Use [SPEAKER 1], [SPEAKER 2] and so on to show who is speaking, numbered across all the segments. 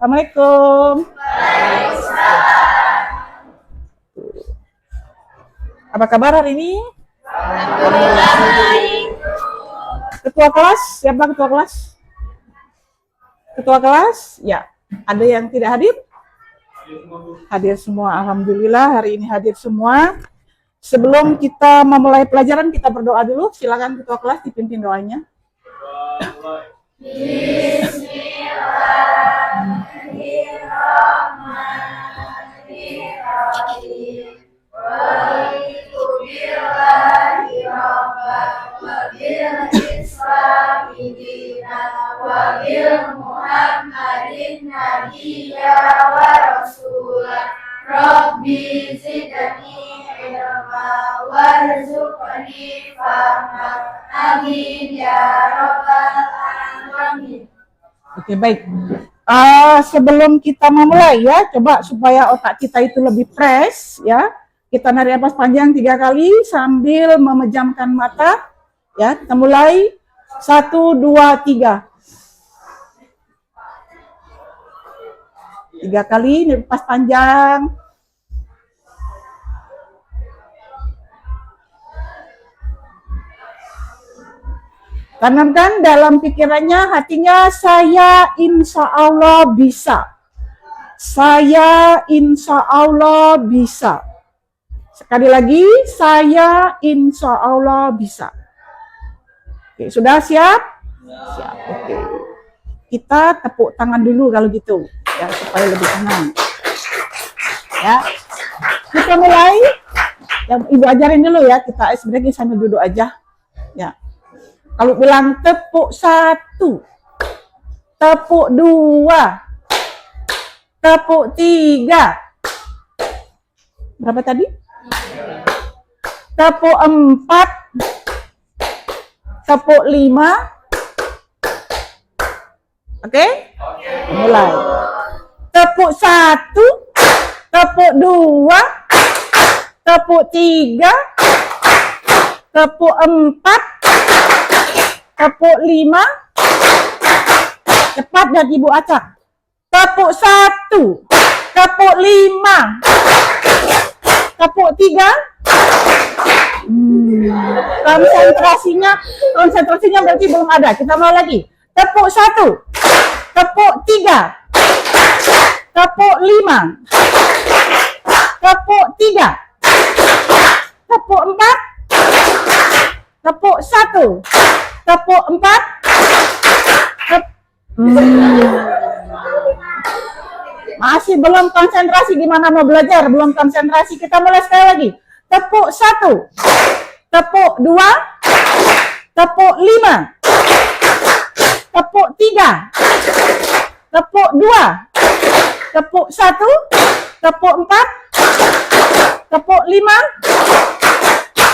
[SPEAKER 1] Assalamualaikum. Apa kabar hari ini? Ketua kelas, siapa ketua kelas? Ketua kelas? Ya. Ada yang tidak hadir? Hadir semua, alhamdulillah hari ini hadir semua. Sebelum kita memulai pelajaran, kita berdoa dulu. Silakan ketua kelas dipimpin doanya.
[SPEAKER 2] Rabbi zidni ilma warzuqni fahma amin ya rabbal alamin.
[SPEAKER 1] Oke, baik. Sebelum kita memulai ya, coba supaya otak kita itu lebih fresh ya. Kita narik napas panjang 3 kali sambil memejamkan mata. Ya, kita mulai 1, 2, 3. 3 kali napas panjang. Tanamkan dalam pikirannya, hatinya, saya insya Allah bisa. Saya insya Allah bisa. Sekali lagi, saya insya Allah bisa. Oke, sudah siap? Siap, oke. Kita tepuk tangan dulu kalau gitu, ya supaya lebih tenang. Ya, kita mulai. Yang Ibu ajarin dulu ya, kita sebenarnya sambil duduk aja. Ya. Kalau bilang tepuk 1, tepuk 2, tepuk 3. Berapa tadi? Tepuk 4, tepuk 5. Oke? Mulai. Tepuk 1, tepuk 2, tepuk 3, tepuk 4, tepuk 5. Cepat dan Ibu acak. Tepuk 1, tepuk 5, tepuk 3. Konsentrasinya berarti belum ada. Kita mau lagi. Tepuk 1, tepuk 3, tepuk 5, tepuk 3, tepuk 4, tepuk 1, tepuk 4. Masih belum konsentrasi, gimana mau belajar? Belum konsentrasi, kita mulai sekali lagi. Tepuk 1, tepuk 2, tepuk 5, tepuk 3, tepuk 2, tepuk 1, tepuk 4, tepuk 5.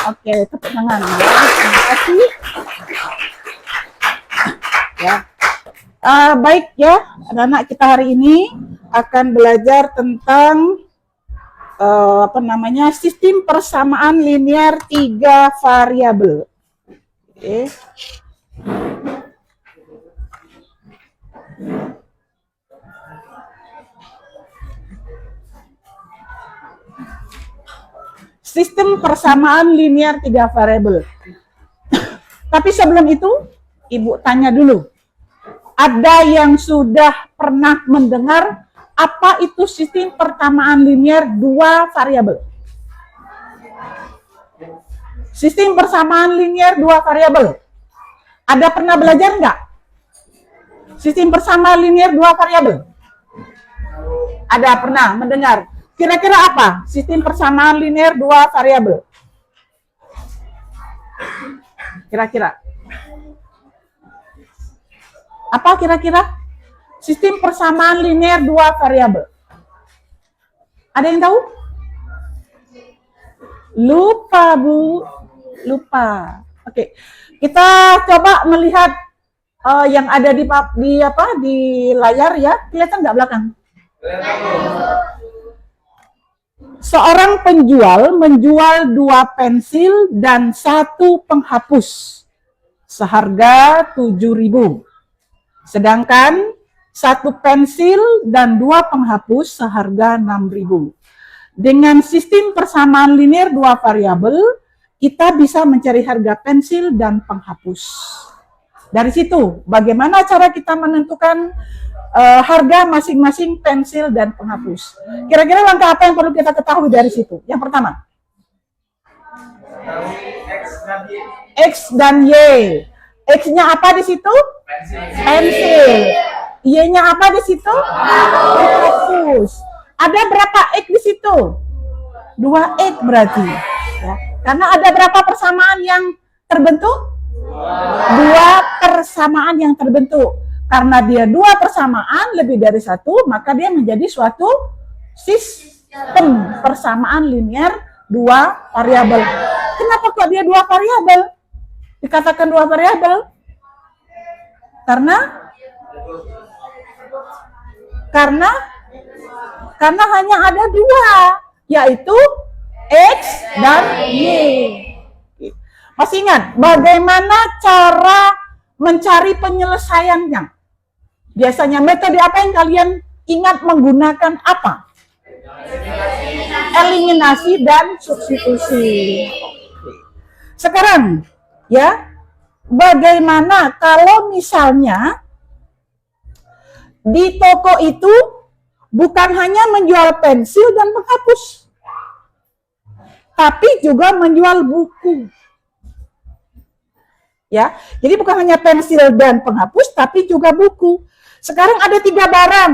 [SPEAKER 1] Oke, tepuk tangan. Terima kasih. Ya. Baik ya, anak-anak, kita hari ini akan belajar tentang sistem persamaan linear 3 variabel. Oke. Sistem persamaan linear 3 variabel. Tapi sebelum itu, Ibu tanya dulu. Ada yang sudah pernah mendengar apa itu sistem persamaan linear 2 variabel? Sistem persamaan linear 2 variabel. Ada pernah belajar enggak? Sistem persamaan linear 2 variabel. Ada pernah mendengar. Kira-kira apa? Sistem persamaan linear 2 variabel. Kira-kira. Apa kira-kira? Sistem persamaan linear 2 variabel. Ada yang tahu? Lupa, Bu. Lupa. Oke. Kita coba melihat yang ada di layar ya. Kelihatan nggak belakang? Seorang penjual menjual 2 pensil dan 1 penghapus seharga 7.000. Sedangkan 1 pensil dan 2 penghapus seharga 6.000. Dengan sistem persamaan linear 2 variabel, kita bisa mencari harga pensil dan penghapus. Dari situ, bagaimana cara kita menentukan harga masing-masing pensil dan penghapus? Kira-kira langkah apa yang perlu kita ketahui dari situ? Yang pertama, X dan Y. X-nya apa di situ? Pensil. Y-nya apa di situ? Penghapus. Ada berapa X di situ? 2 X berarti. Ya. Karena ada berapa persamaan yang terbentuk? 2 persamaan yang terbentuk. Karena dia 2 persamaan lebih dari 1, maka dia menjadi suatu sistem persamaan linear 2 variabel. Kenapa kok dia 2 variabel? Dikatakan 2 variabel? Karena hanya ada 2, yaitu X dan Y. Masih ingat bagaimana cara mencari penyelesaiannya? Biasanya metode apa yang kalian ingat menggunakan apa? Eliminasi dan substitusi. Sekarang, ya, bagaimana kalau misalnya di toko itu bukan hanya menjual pensil dan penghapus, tapi juga menjual buku. Ya, jadi bukan hanya pensil dan penghapus, tapi juga buku. Sekarang ada 3 barang.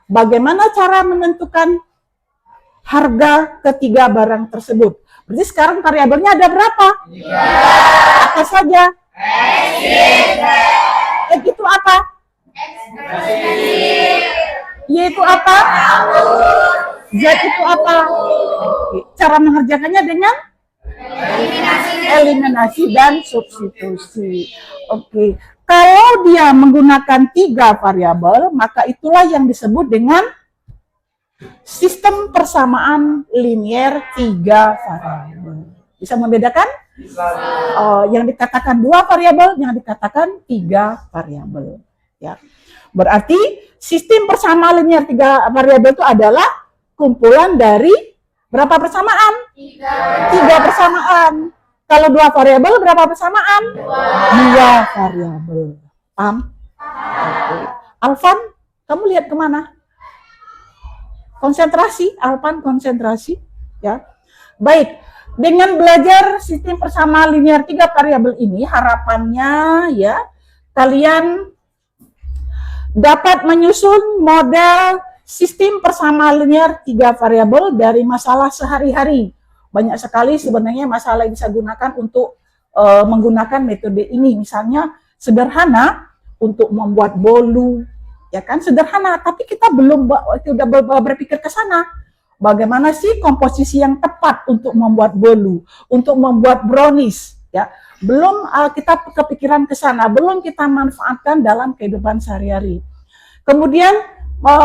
[SPEAKER 1] Bagaimana cara menentukan harga ketiga barang tersebut? Berarti sekarang variabelnya ada berapa? 3. Apa saja? X itu apa? Y itu apa? Z itu apa? Cara mengerjakannya dengan eliminasi dan substitusi. Oke. Kalau dia menggunakan 3 variabel, maka itulah yang disebut dengan sistem persamaan linear 3 variabel. Bisa membedakan? Bisa. Yang dikatakan 2 variabel, yang dikatakan 3 variabel. Ya. Berarti sistem persamaan linear 3 variabel itu adalah kumpulan dari berapa persamaan? 3 persamaan. Kalau 2 variabel berapa persamaan? 2 variabel. Paham? Oke. Alvan, kamu lihat kemana? Konsentrasi, Alvan konsentrasi. Ya. Baik, dengan belajar sistem persamaan linear 3 variabel ini, harapannya ya kalian dapat menyusun model sistem persamaan linear 3 variabel dari masalah sehari-hari. Banyak sekali sebenarnya masalah yang bisa gunakan untuk menggunakan metode ini. Misalnya sederhana untuk membuat bolu, ya kan sederhana. Tapi kita belum berpikir ke sana. Bagaimana sih komposisi yang tepat untuk membuat bolu, untuk membuat brownies, ya? Belum kita kepikiran ke sana, belum kita manfaatkan dalam kehidupan sehari-hari. Kemudian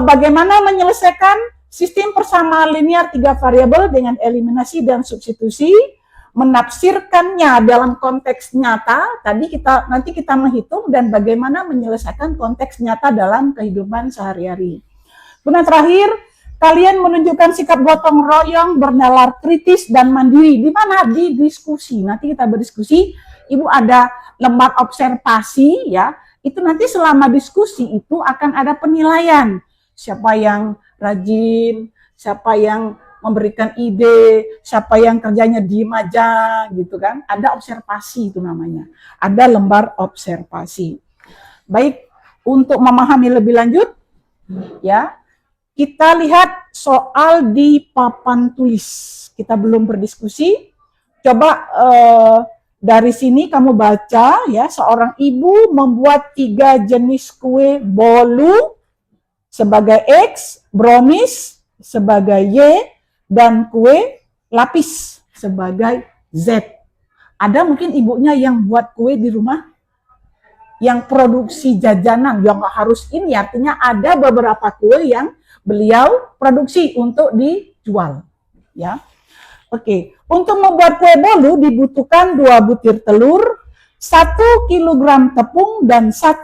[SPEAKER 1] bagaimana menyelesaikan sistem persamaan linear 3 variabel dengan eliminasi dan substitusi, menafsirkannya dalam konteks nyata. Nanti kita menghitung dan bagaimana menyelesaikan konteks nyata dalam kehidupan sehari-hari. Kemudian terakhir, kalian menunjukkan sikap gotong royong, bernalar kritis dan mandiri. Di mana? Di diskusi. Nanti kita berdiskusi. Ibu ada lembar observasi, ya. Itu nanti selama diskusi itu akan ada penilaian. Siapa yang rajin, siapa yang memberikan ide, siapa yang kerjanya diem aja, gitu kan. Ada observasi itu namanya. Ada lembar observasi. Baik, untuk memahami lebih lanjut, ya, kita lihat soal di papan tulis. Kita belum berdiskusi. Coba dari sini kamu baca, ya, seorang ibu membuat 3 jenis kue bolu sebagai X, brownies sebagai Y, dan kue lapis sebagai Z. Ada mungkin ibunya yang buat kue di rumah, yang produksi jajanan, yang nggak harus ini, artinya ada beberapa kue yang beliau produksi untuk dijual. Ya, oke. Untuk membuat kue bolu dibutuhkan 2 butir telur, 1 kilogram tepung dan 1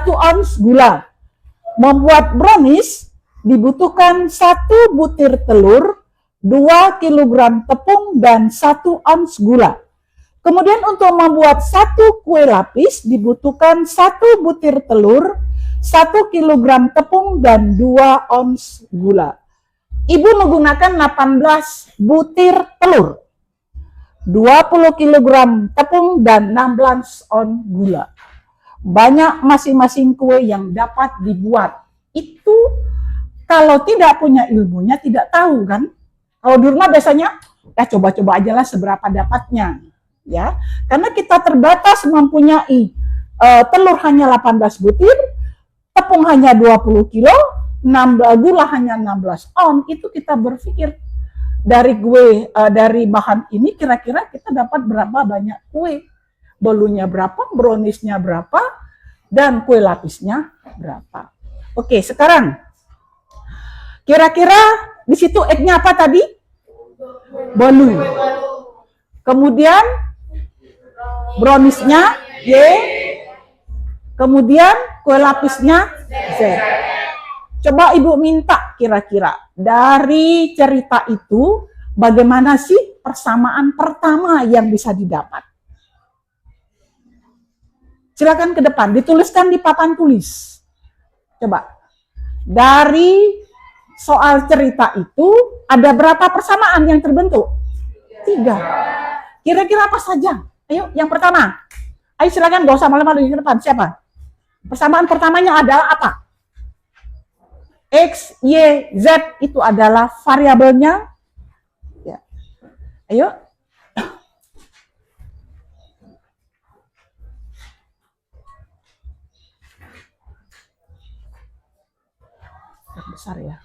[SPEAKER 1] ons gula. Membuat brownies dibutuhkan 1 butir telur, 2 kilogram tepung, dan 1 ons gula. Kemudian untuk membuat 1 kue lapis dibutuhkan 1 butir telur, 1 kilogram tepung, dan 2 ons gula. Ibu menggunakan 18 butir telur, 20 kilogram tepung, dan 16 ons gula. Banyak masing-masing kue yang dapat dibuat. Itu kalau tidak punya ilmunya tidak tahu kan. Kalau di rumah biasanya ya coba-coba aja lah seberapa dapatnya. Ya, karena kita terbatas mempunyai telur hanya 18 butir, tepung hanya 20 kilo, gula hanya 16 on, itu kita berpikir dari dari bahan ini kira-kira kita dapat berapa banyak kue, bolunya berapa, browniesnya berapa, dan kue lapisnya berapa. Oke, sekarang kira-kira di situ egg-nya apa tadi? Bolu. Kemudian browniesnya Y, kemudian kue lapisnya Z. Coba ibu minta kira-kira dari cerita itu bagaimana sih persamaan pertama yang bisa didapat? Silakan ke depan, dituliskan di papan tulis. Coba, dari soal cerita itu ada berapa persamaan yang terbentuk? 3. Kira-kira apa saja? Ayo, yang pertama. Ayo silakan, gak usah malu-malu di depan. Siapa? Persamaan pertamanya adalah apa? X, Y, Z itu adalah variabelnya. Ya. Ayo. Besar ya.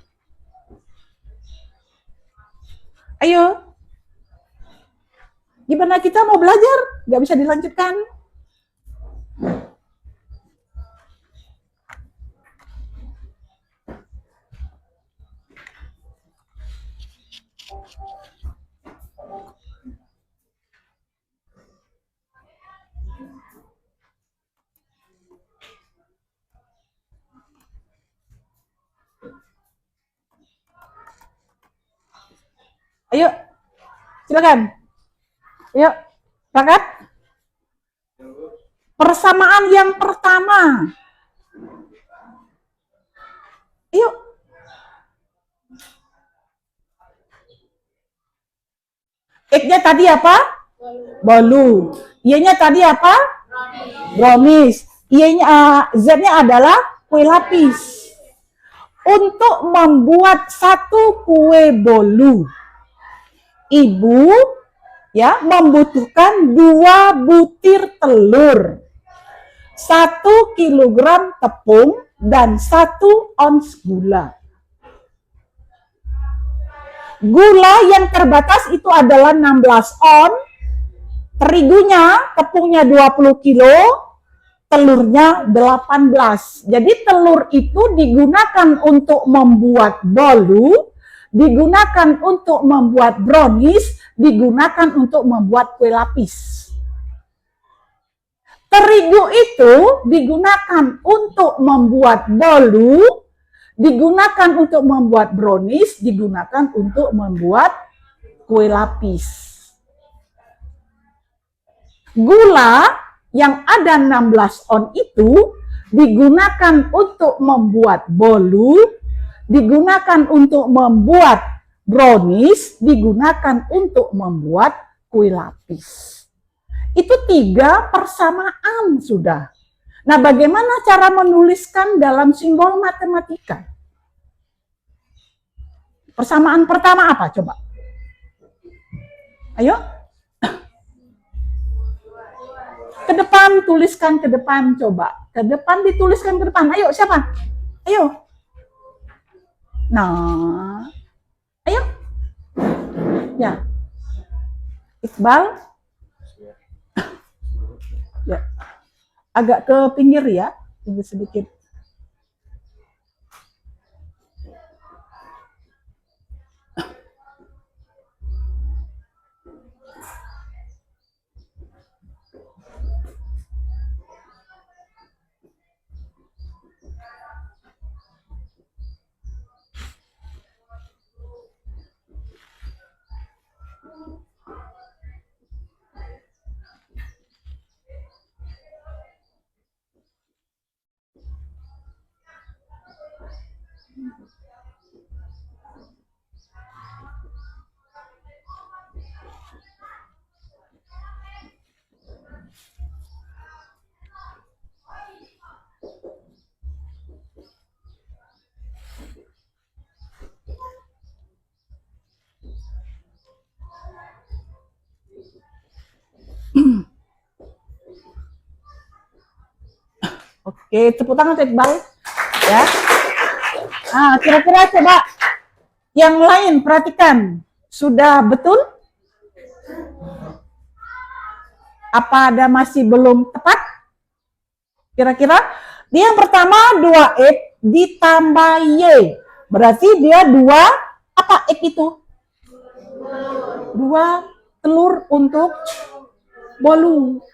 [SPEAKER 1] Ayo. Gimana kita mau belajar? Gak bisa dilanjutkan. Ayo, silakan. Ayo, sepakat? Persamaan yang pertama. Ayo. X-nya tadi apa? Bolu. Y-nya tadi apa? Brownies. Z-nya adalah kue lapis. Untuk membuat 1 kue bolu, ibu ya membutuhkan 2 butir telur, 1 kilogram tepung, dan 1 ons gula. Gula yang terbatas itu adalah 16 on, terigunya, tepungnya 20 kilo, telurnya 18. Jadi telur itu digunakan untuk membuat bolu, digunakan untuk membuat brownies, digunakan untuk membuat kue lapis. Terigu itu digunakan untuk membuat bolu, digunakan untuk membuat brownies, digunakan untuk membuat kue lapis. Gula yang ada 16 on itu digunakan untuk membuat bolu, digunakan untuk membuat brownies, digunakan untuk membuat kue lapis. Itu 3 persamaan sudah. Nah, bagaimana cara menuliskan dalam simbol matematika? Persamaan pertama apa coba? Ayo. Ke depan, tuliskan ke depan coba. Ke depan dituliskan ke depan. Ayo, siapa? Ayo. Nah. Ayo. Ya. Iqbal. Ya. Agak ke pinggir ya. Pinggir sedikit. Oke, tepuk tangan untuk Iqbal. Ya. Nah, kira-kira coba yang lain perhatikan. Sudah betul? Apa ada masih belum tepat? Kira-kira? Dia yang pertama 2x ditambah Y. Berarti dia 2 apa X itu? 2 telur untuk bolu.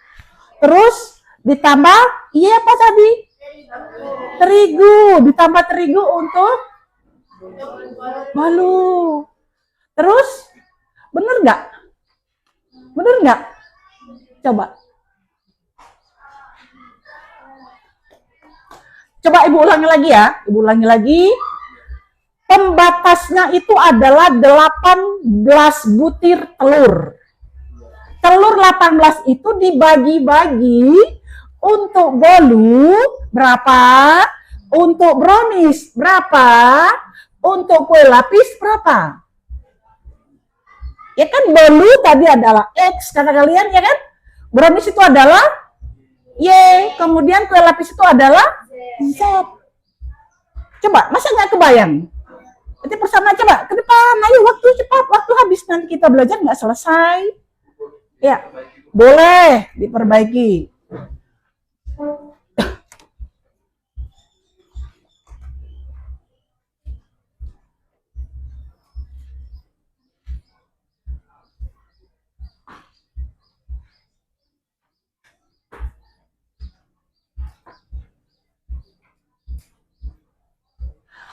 [SPEAKER 1] Terus ditambah Y apa tadi? Terigu. Ditambah terigu untuk bolu. Terus bener nggak? Bener nggak? Coba. Coba Ibu ulangi lagi ya. Ibu ulangi lagi. Pembatasnya itu adalah 18 butir telur. Telur 18 itu dibagi-bagi untuk bolu berapa? Untuk brownies berapa? Untuk kue lapis berapa? Ya kan bolu tadi adalah X kata kalian ya kan? Brownies itu adalah Y, kemudian kue lapis itu adalah Z. Coba, masa nggak kebayang? Nanti bersama coba ke depan, ayo waktu cepat, waktu habis nanti kita belajar nggak selesai. Ya, boleh diperbaiki.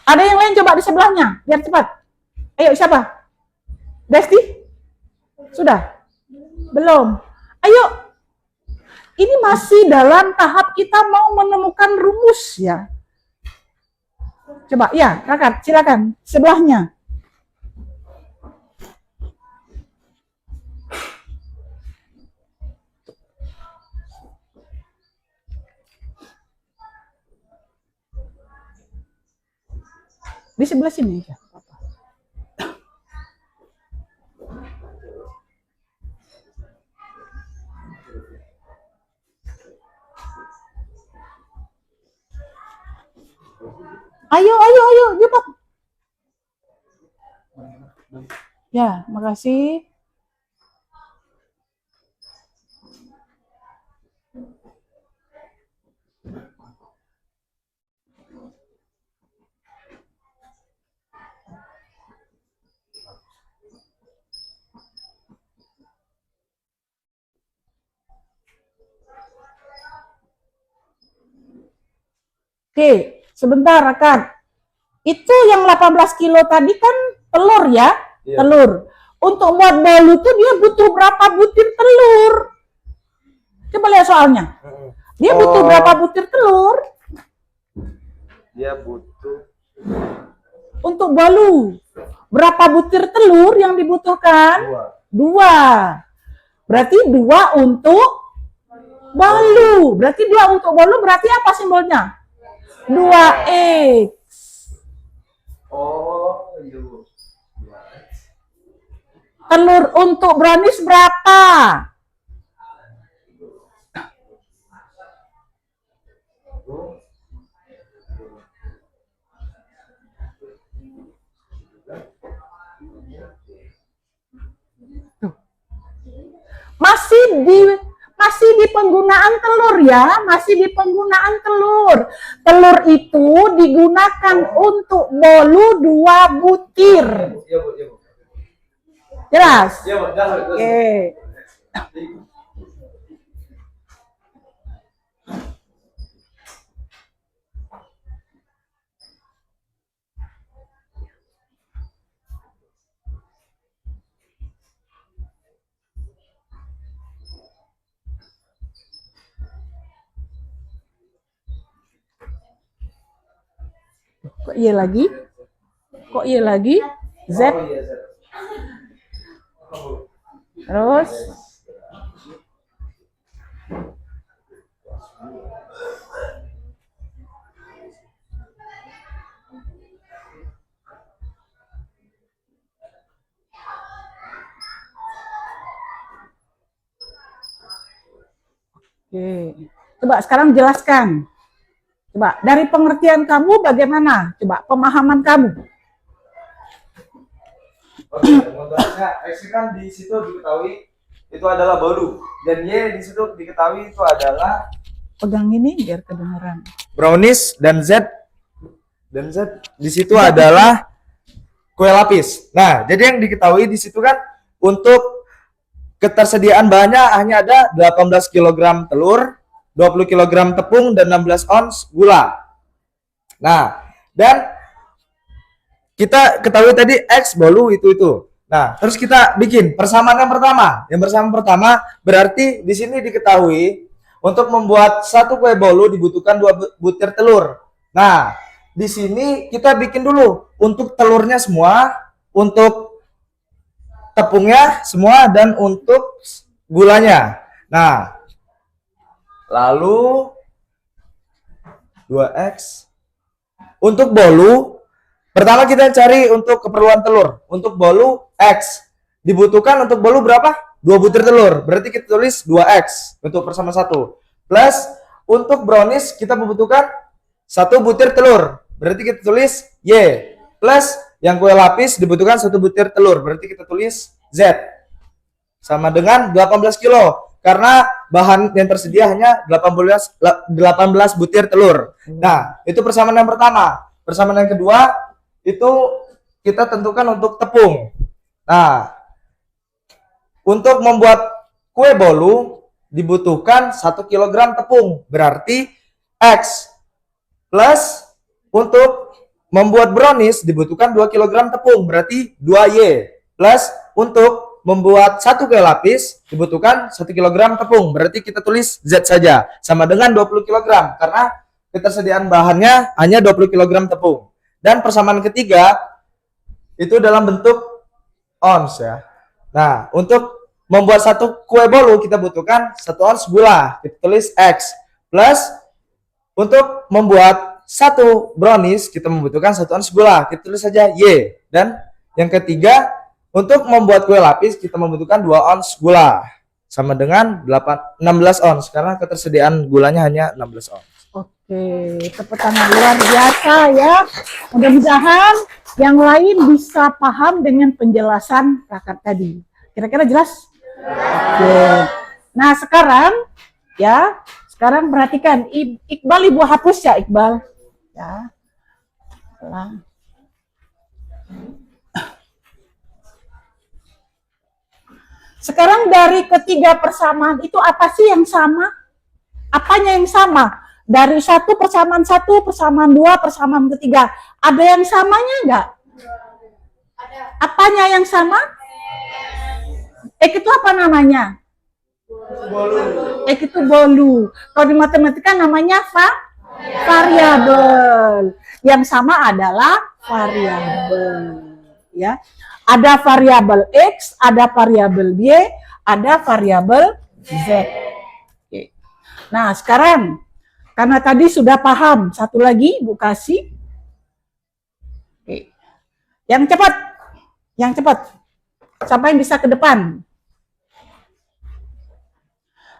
[SPEAKER 1] Ada yang lain coba di sebelahnya, biar cepat. Ayo siapa? Desti? Sudah? Belum? Ayo. Ini masih dalam tahap kita mau menemukan rumus ya. Coba ya, Kakak silakan sebelahnya. Di sebelah sini ya. Ayo, cepat. Ya, makasih. Oke, sebentar rekan. Itu yang 18 kilo tadi kan telur ya? Iya. Telur. Untuk buat bolu tuh dia butuh berapa butir telur? Coba lihat soalnya. Dia butuh berapa butir telur?
[SPEAKER 3] Dia butuh
[SPEAKER 1] untuk bolu. Berapa butir telur yang dibutuhkan? 2. Berarti 2 untuk bolu. Berarti 2 untuk bolu berarti apa simbolnya? 2x.
[SPEAKER 3] Oh, iya.
[SPEAKER 1] Telur untuk brownies berapa? Masih di penggunaan telur ya, masih di penggunaan telur. Telur itu digunakan untuk bolu 2 butir.
[SPEAKER 3] Iya, Bu.
[SPEAKER 1] Jelas?
[SPEAKER 3] Iya, Bu.
[SPEAKER 1] Oke. Kok iya lagi? Kok iya lagi? Z.
[SPEAKER 3] Oh iya, Z.
[SPEAKER 1] Terus oke. Coba sekarang jelaskan. Coba dari pengertian kamu bagaimana? Coba pemahaman kamu.
[SPEAKER 3] Oke, contohnya X kan di situ diketahui itu adalah bolu dan Y di situ diketahui itu adalah
[SPEAKER 1] Pegang ini biar kedengeran.
[SPEAKER 3] brownies dan Z di situ adalah kue lapis. Nah, jadi yang diketahui di situ kan untuk ketersediaan bahannya hanya ada 18 kg telur, 20 kg tepung dan 16 ons gula. Nah, dan kita ketahui tadi X bolu itu. Nah, terus kita bikin persamaan yang pertama. Yang persamaan pertama berarti di sini diketahui untuk membuat satu kue bolu dibutuhkan 2 butir telur. Nah, di sini kita bikin dulu untuk telurnya semua, untuk tepungnya semua, dan untuk gulanya. Nah, lalu 2X. Untuk bolu, pertama kita cari untuk keperluan telur. Untuk bolu X. Dibutuhkan untuk bolu berapa? 2 butir telur. Berarti kita tulis 2X untuk persamaan 1. Plus untuk brownies kita membutuhkan 1 butir telur. Berarti kita tulis Y. Plus yang kue lapis dibutuhkan 1 butir telur. Berarti kita tulis Z. Sama dengan 18 kilo. Karena bahan yang tersedia hanya 18 butir telur. Nah, itu persamaan yang pertama. Persamaan yang kedua itu kita tentukan untuk tepung. Nah, untuk membuat kue bolu dibutuhkan 1 kg tepung. Berarti X. Plus untuk membuat brownies dibutuhkan 2 kg tepung. Berarti 2Y. Plus untuk membuat 1 kue lapis dibutuhkan 1 kg tepung. Berarti kita tulis Z saja. Sama dengan 20 kg. Karena ketersediaan bahannya hanya 20 kg tepung. Dan persamaan ketiga itu dalam bentuk ons ya. Nah, untuk membuat satu kue bolu kita butuhkan 1 ons gula. Kita tulis X. Plus untuk membuat satu brownies kita membutuhkan 1 ons gula. Kita tulis saja Y. Dan yang ketiga, untuk membuat kue lapis kita membutuhkan 2 ons gula. Sama dengan 16 ons karena ketersediaan gulanya hanya 16 ons.
[SPEAKER 1] Oke, tepuk tangan luar biasa ya. Mudah-mudahan yang lain bisa paham dengan penjelasan kakak tadi. Kira-kira jelas? Oke. Nah, sekarang perhatikan. Iqbal Ibu hapus ya, Iqbal. Ya. Pelan. Sekarang dari ketiga persamaan itu apa sih yang sama? Apanya yang sama? Dari 1 persamaan 1, persamaan 2, persamaan ketiga. Ada yang samanya enggak? Apanya yang sama? Itu apa namanya? Itu bolu. Kalau di matematika namanya variabel. Yang sama adalah variabel. Ya. Ada variabel X, ada variabel Y, ada variabel Z. Oke. Nah, sekarang karena tadi sudah paham, satu lagi Bu kasih. Oke. Yang cepat. Siapa yang bisa ke depan?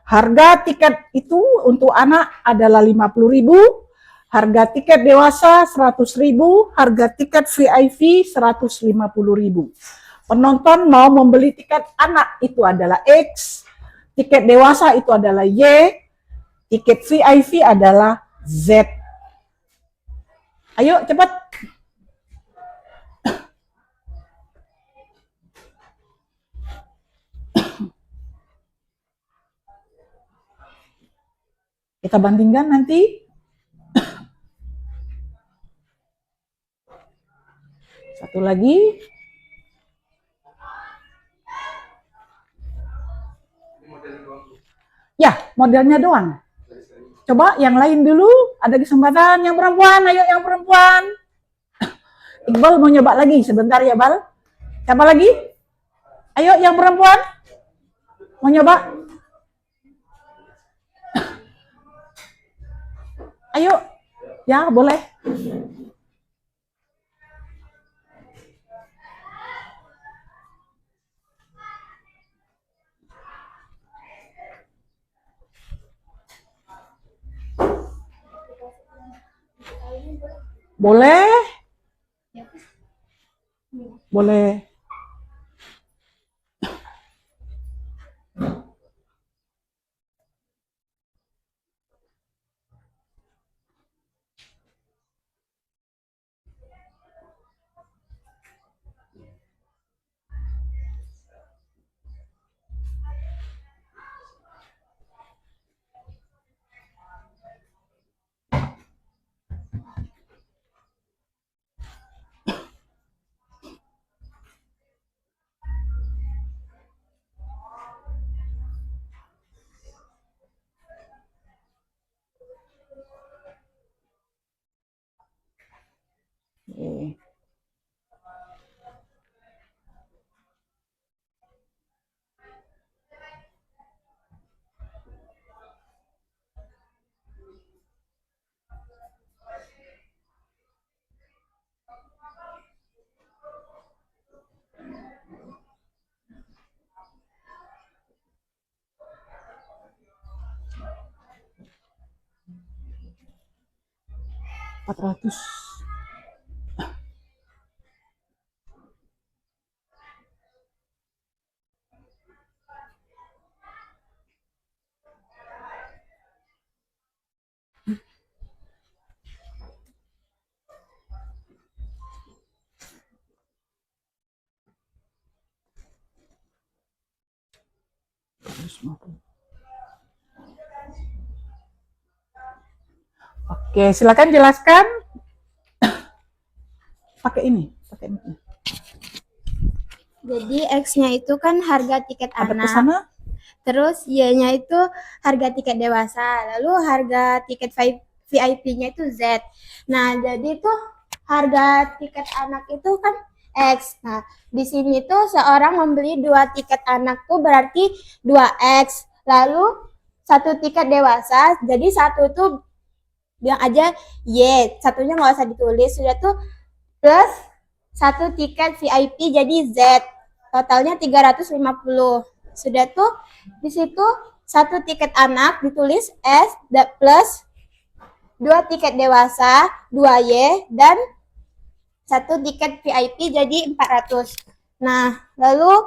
[SPEAKER 1] Harga tiket itu untuk anak adalah 50.000, harga tiket dewasa 100.000, harga tiket VIP 150.000. Penonton mau membeli tiket anak itu adalah X, tiket dewasa itu adalah Y, tiket VIP adalah Z. Ayo cepat. Kita bandingkan nanti. Satu lagi. Ya, modelnya doang. Coba yang lain dulu, ada kesempatan yang perempuan, ayo yang perempuan. Iqbal mau nyoba lagi sebentar ya, Bal. Siapa lagi? Ayo yang perempuan. Mau nyoba? Ayo. Ya, boleh. Boleh. Boleh. Oke. Empat ratus. Oke, silakan jelaskan. Pakai ini.
[SPEAKER 2] Jadi X-nya itu kan harga tiket
[SPEAKER 1] Ada ke
[SPEAKER 2] anak.
[SPEAKER 1] sana?
[SPEAKER 2] Terus Y-nya itu harga tiket dewasa. Lalu harga tiket VIP-nya itu Z. Nah, jadi tuh harga tiket anak itu kan X. Nah, di sini tuh seorang membeli 2 tiket anak tuh berarti 2X. Lalu 1 tiket dewasa, jadi satu tuh bilang aja Y, satunya nggak usah ditulis. Sudah tuh plus 1 tiket VIP jadi Z. Totalnya 350. Sudah tuh di situ 1 tiket anak ditulis S plus 2 tiket dewasa 2Y dan 1 tiket VIP jadi 400. Nah, lalu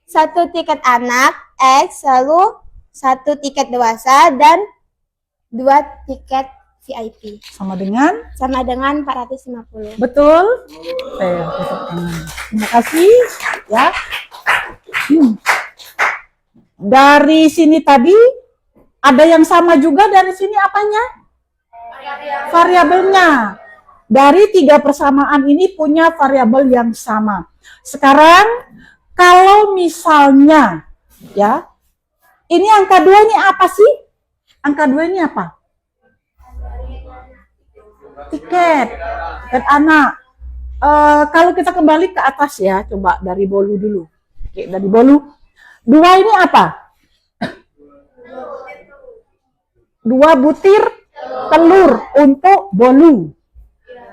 [SPEAKER 2] 1 tiket anak X, lalu 1 tiket dewasa dan 2 tiket VIP.
[SPEAKER 1] Sama dengan?
[SPEAKER 2] Sama dengan 450.
[SPEAKER 1] Betul? Terima kasih. Ya. Dari sini tadi ada yang sama juga dari sini apanya? Variabelnya. Dari 3 persamaan ini punya variabel yang sama. Sekarang kalau misalnya ya, ini angka 2 ini apa sih? Angka 2 ini apa? Tiket anak. Kalau kita kembali ke atas ya, coba dari bolu dulu. Oke, dari bolu. 2 ini apa? 2 butir telur untuk bolu.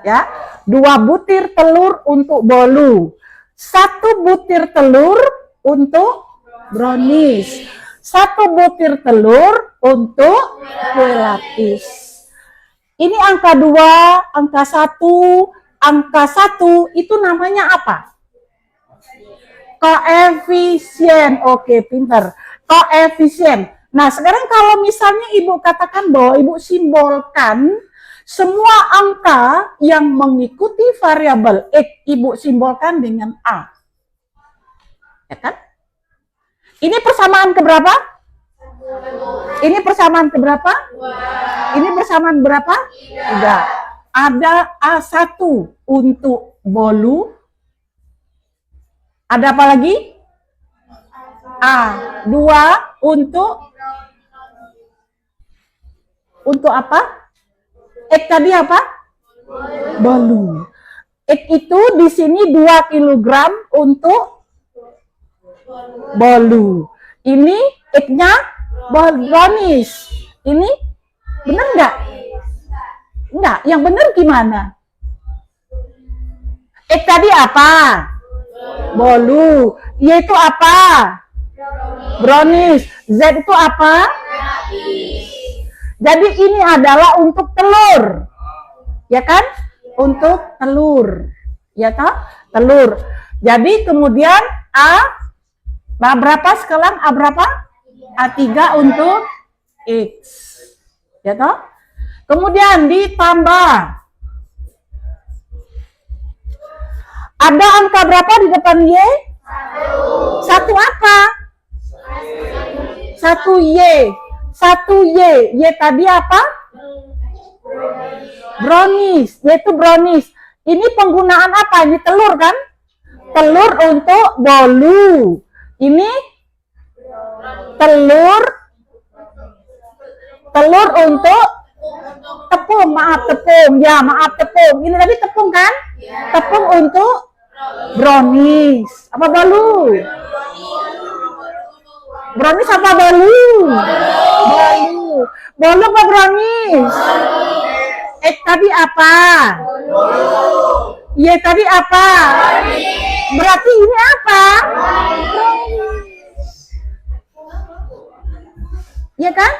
[SPEAKER 1] Ya, 2 butir telur untuk bolu. 1 butir telur untuk brownies. 1 butir telur untuk kue lapis. Ini angka 2, angka 1, angka 1 itu namanya apa? Koefisien. Oke, pinter. Koefisien. Nah, sekarang kalau misalnya Ibu katakan bahwa Ibu simbolkan semua angka yang mengikuti variabel X, Ibu simbolkan dengan A. Ya kan? Ini persamaan keberapa? Ini persamaan keberapa? Ini persamaan berapa? 3. Ada A1 untuk bolu. Ada apa lagi? A2 untuk apa? X tadi apa? Bolu. X itu di sini 2 kilogram untuk bolu. Ini X-nya brownies. Ini benar nggak? Enggak, yang benar gimana? X tadi apa? Bolu. Y itu apa? Brownies. Z itu apa? Jadi ini adalah untuk telur. Ya kan? Untuk telur. Ya toh? Telur. Jadi kemudian berapa sekarang? A berapa? A3 untuk X. Ya toh? Kemudian ditambah. Ada angka berapa di depan Y? Satu apa? 1Y. 1Y. Y tadi apa? Brownies. Y itu brownies. Ini penggunaan apa? Ini telur kan? Telur untuk bolu. Ini telur untuk tepung. Maaf tepung. Ya maaf tepung. Ini tadi tepung kan? Tepung untuk brownies. Apa bolu? Brownies apa bolu? Bolu. Bolu apa brownies? X tadi apa? Y tadi apa? Berarti ini apa? Ya kan?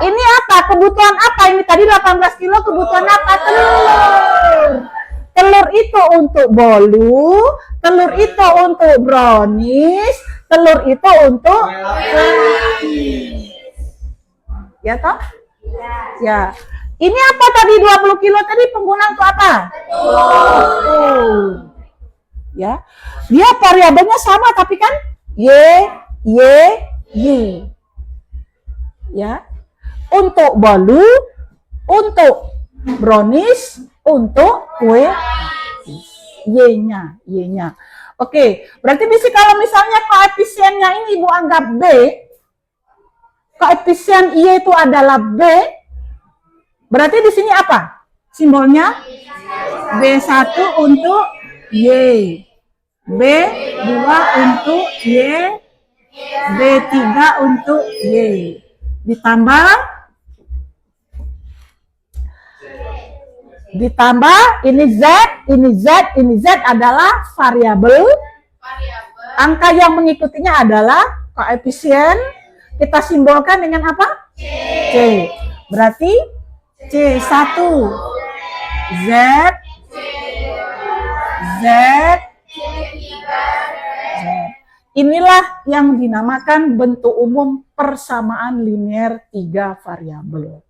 [SPEAKER 1] Ini apa? Kebutuhan apa? Ini tadi 18 kilo kebutuhan apa? Telur. Telur itu untuk bolu, telur itu untuk brownies, telur itu untuk ya toh? Ya. Ini apa tadi 20 kilo tadi penggunaan untuk apa? Ya. Dia variabelnya sama tapi kan Y. Ya. Untuk bolu, untuk brownies, untuk kue Y-nya. Oke, berarti bisa kalau misalnya koefisiennya ini Ibu anggap B, koefisien Y itu adalah B, berarti di sini apa? Simbolnya B1 untuk Y, B2 untuk Y, B3 untuk Y. Ditambah ini Z adalah variabel. Angka yang mengikutinya adalah koefisien. Kita simbolkan dengan apa? C. Berarti C1 Z. Inilah yang dinamakan bentuk umum persamaan linear 3 variabel.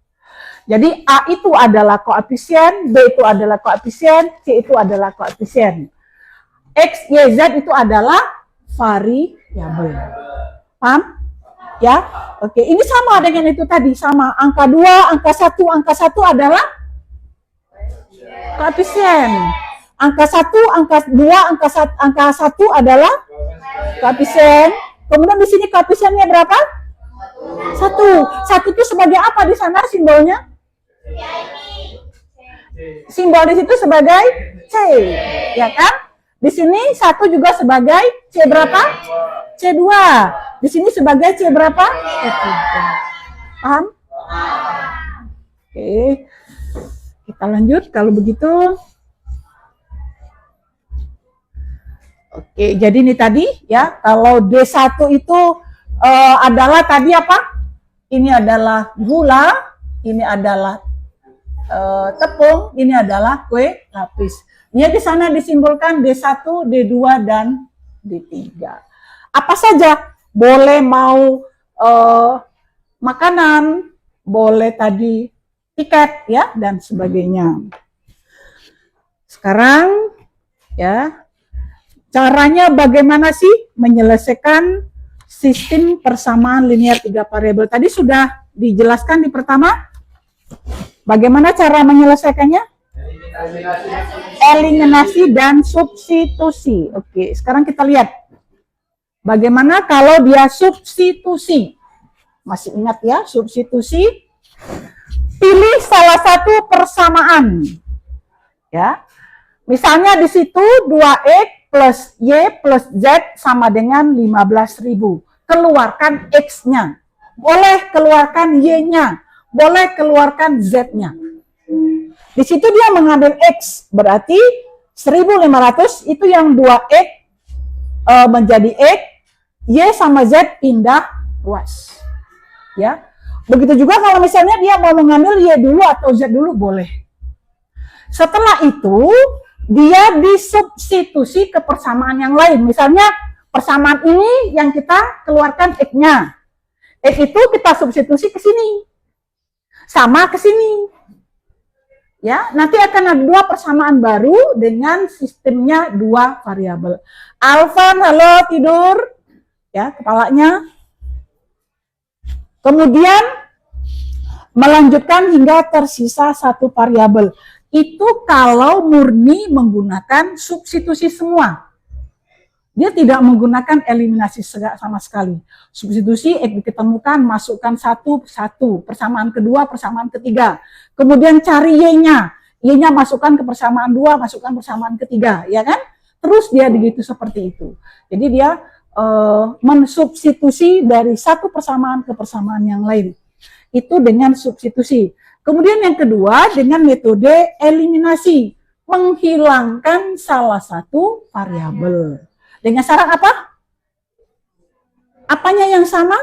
[SPEAKER 1] Jadi A itu adalah koefisien, B itu adalah koefisien, C itu adalah koefisien. X, Y, Z itu adalah variabel. Paham? Ya? Oke, ini sama dengan itu tadi, sama. Angka 2, angka 1 adalah koefisien. Angka 1, angka 2, angka 1 adalah koefisien. Kemudian di sini koefisiennya berapa? 1. 1 itu sebagai apa di sana simbolnya? Simbol di situ sebagai C, ya kan? Di sini 1 juga sebagai C berapa? C2. Di sini sebagai C berapa? C3. Paham? Oke. Kita lanjut kalau begitu. Oke, jadi ini tadi ya, kalau D1 itu adalah tadi apa? Ini adalah gula, ini adalah tepung, ini adalah kue lapis. Dia di sana disimbolkan D1, D2 dan D3. Apa saja? Boleh mau makanan, boleh tadi tiket ya dan sebagainya. Sekarang ya, caranya bagaimana sih menyelesaikan sistem persamaan linear 3 variabel? Tadi sudah dijelaskan di pertama. Bagaimana cara menyelesaikannya? Eliminasi dan substitusi. Oke, sekarang kita lihat. Bagaimana kalau dia substitusi? Masih ingat ya, substitusi? Pilih salah satu persamaan. Ya. Misalnya di situ 2X plus Y plus Z sama dengan 15.000. Keluarkan X-nya. Boleh keluarkan Y-nya. Boleh keluarkan Z-nya. Di situ dia mengambil X. Berarti 1.500 itu yang 2X menjadi X. Y sama Z pindah ruas. Ya. Begitu juga kalau misalnya dia mau mengambil Y dulu atau Z dulu boleh. Setelah itu dia disubstitusi ke persamaan yang lain. Misalnya persamaan ini yang kita keluarkan X-nya. X itu kita substitusi ke sini. Sama ke sini. Ya, nanti akan ada dua persamaan baru dengan sistemnya dua variabel. Alvan, halo tidur. Ya, kepalanya. Kemudian melanjutkan hingga tersisa satu variabel. Itu kalau murni menggunakan substitusi semua. Dia tidak menggunakan eliminasi sama sekali. Substitusi diketemukan, masukkan satu persatu, persamaan kedua, persamaan ketiga. Kemudian cari Y-nya. Y-nya masukkan ke persamaan dua, masukkan persamaan ketiga, ya kan? Terus dia begitu seperti itu. Jadi dia mensubstitusi dari satu persamaan ke persamaan yang lain. Itu dengan substitusi. Kemudian yang kedua dengan metode eliminasi, menghilangkan salah satu variabel. Dengan syarat apa? Apanya yang sama?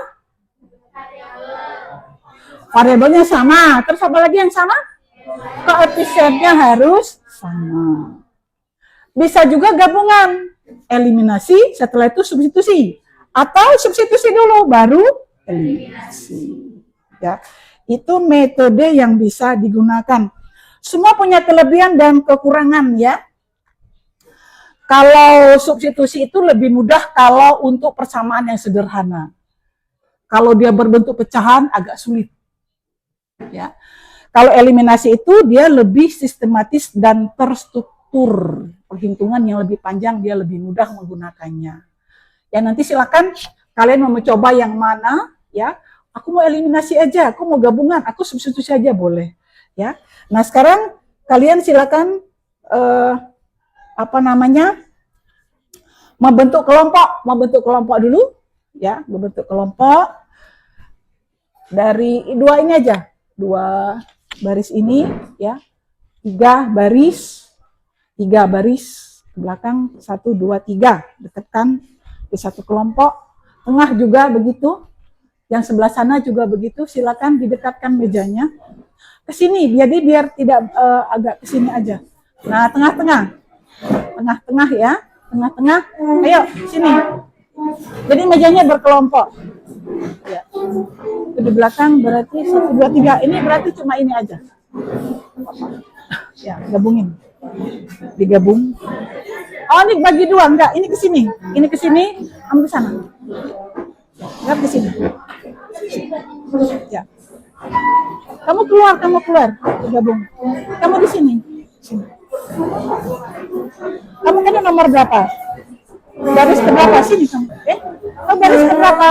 [SPEAKER 1] Variabelnya sama. Terus apa lagi yang sama? Koefisiennya harus sama. Bisa juga gabungan. Eliminasi, setelah itu substitusi. Atau substitusi dulu, baru eliminasi. Ya. Itu metode yang bisa digunakan. Semua punya kelebihan dan kekurangan ya. Kalau substitusi itu lebih mudah kalau untuk persamaan yang sederhana. Kalau dia berbentuk pecahan agak sulit. Ya. Kalau eliminasi itu dia lebih sistematis dan terstruktur. Perhitungan yang lebih panjang dia lebih mudah menggunakannya. Ya nanti silakan kalian mau mencoba yang mana ya. Aku mau eliminasi aja, aku mau gabungan, aku substitusi aja boleh. Ya. Nah sekarang kalian silakan membentuk kelompok dulu, ya, membentuk kelompok dari dua ini aja, dua baris ini, ya, tiga baris ke belakang, 1, 2, 3, dekatkan ke satu kelompok, tengah juga begitu, yang sebelah sana juga begitu, silakan didekatkan mejanya ke sini, jadi biar tidak agak ke sini aja. Nah, tengah-tengah ya. Tengah-tengah, ayo sini. Jadi mejanya berkelompok. Ya. Di belakang berarti 1, 2, 3. Ini berarti cuma ini aja. Ya, gabungin. Digabung. Oh, ini bagi dua enggak? Ini ke sini. Ini ke sini, kamu ke sana. Enggak ke sini. Ya. Kamu keluar. Digabung. Kamu di sini. Sini. Kamu kan nomor berapa? Baris keberapa? Sini kamu. Baris keberapa?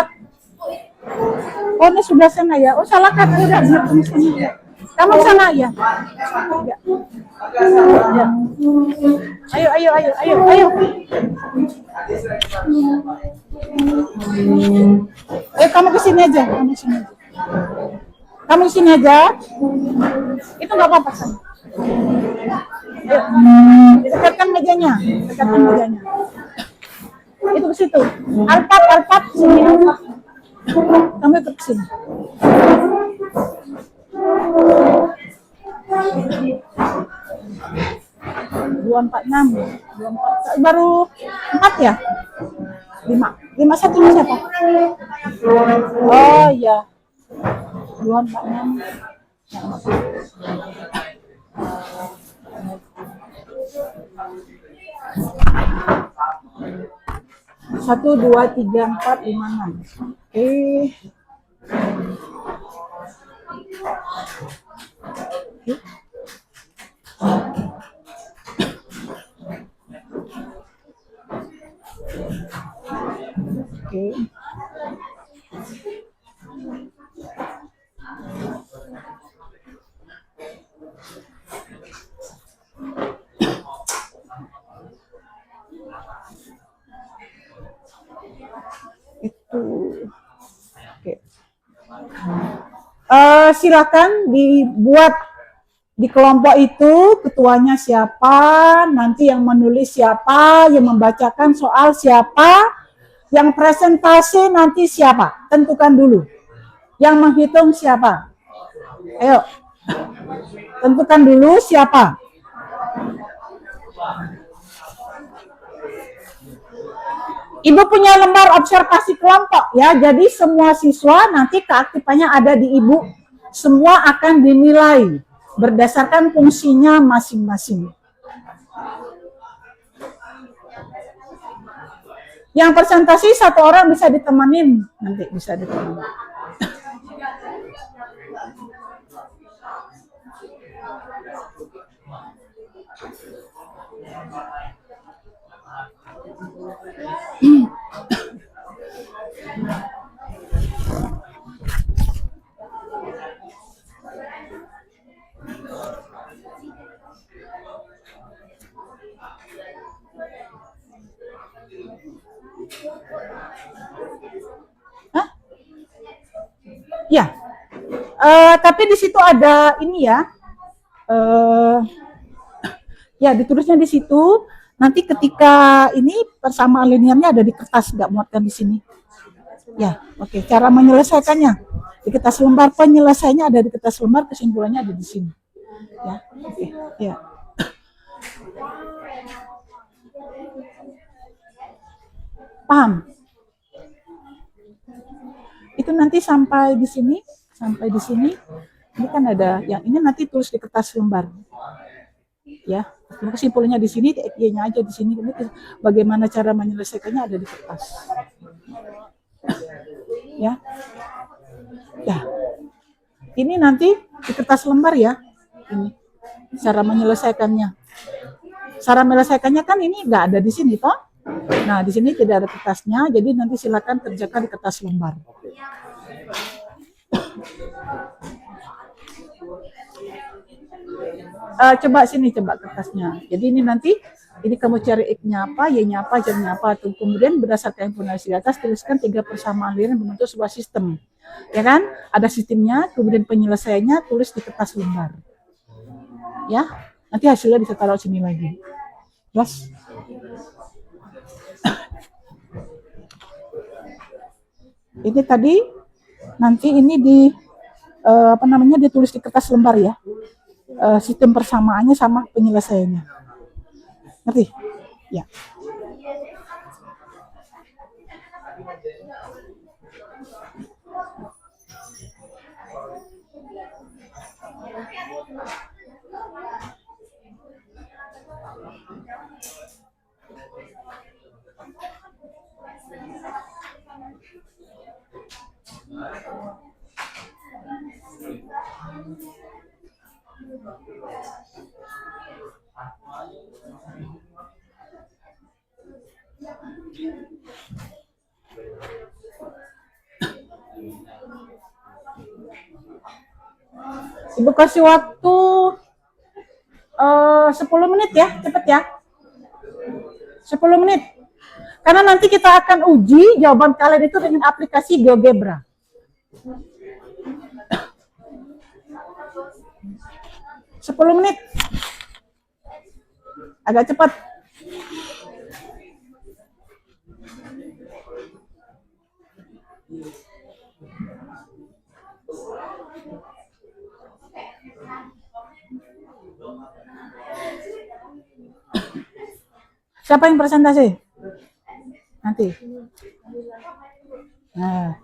[SPEAKER 1] Oh, ini sudah sana ya. Oh, salah kan? Udah, kamu sana. Kamu sana ya. Ya. Ayo. Kamu ke sini aja. Kamu sini aja. Itu nggak apa-apa sana. Dekatkan mejanya. Itu ke situ. Alpat sini alpat. Kamu ikut ke sini. Dua empat enam. Baru 4 ya? 5 satu siapa? Oh iya. 246. 1, 2, 3, 4, 5, 6. Oke. silakan dibuat di kelompok itu ketuanya siapa, nanti yang menulis siapa, yang membacakan soal siapa, yang presentasi nanti siapa, tentukan dulu. Yang menghitung siapa? Ayo, tentukan dulu siapa. Ibu punya lembar observasi kelompok ya, jadi semua siswa nanti keaktifannya ada di ibu, semua akan dinilai berdasarkan fungsinya masing-masing. Yang presentasi satu orang bisa ditemenin, nanti bisa ditemenin. Hah? Ya, tapi di situ ada ini ya, ya ditulisnya di situ. Nanti ketika ini persamaan linearnya ada di kertas, nggak muatkan di sini. Ya, oke. Cara menyelesaikannya di kertas lembar, penyelesaiannya ada di kertas lembar, kesimpulannya ada di sini. Ya, oke. Ya. Paham? Itu nanti sampai di sini, ini kan ada yang ini nanti tulis di kertas lembar. Ya, kesimpulannya di sini, nya aja di sini. Bagaimana cara menyelesaikannya ada di kertas. Ya, ya. Ini nanti di kertas lembar ya. Ini cara menyelesaikannya. Cara menyelesaikannya kan ini nggak ada di sini toh. Nah, di sini tidak ada kertasnya, jadi nanti silakan kerjakan di kertas lembar. Coba sini, coba kertasnya. Jadi ini nanti, ini kamu cari X-nya apa, Y-nya apa, Z-nya apa. Kemudian berdasarkan informasi di atas, tuliskan 3 persamaan linear membentuk sebuah sistem. Ya kan? Ada sistemnya, kemudian penyelesaiannya tulis di kertas lembar. Ya, nanti hasilnya bisa taruh sini lagi. Jelas? Ini tadi, nanti ini ditulis di kertas lembar ya. Sistem persamaannya sama penyelesaiannya. Ngerti? Ya. Ibu kasih waktu 10 menit ya, cepet ya. 10 menit. Karena nanti kita akan uji jawaban kalian itu dengan aplikasi GeoGebra. Sepuluh menit. Agak cepat. Siapa yang presentasi? Nanti. Nah.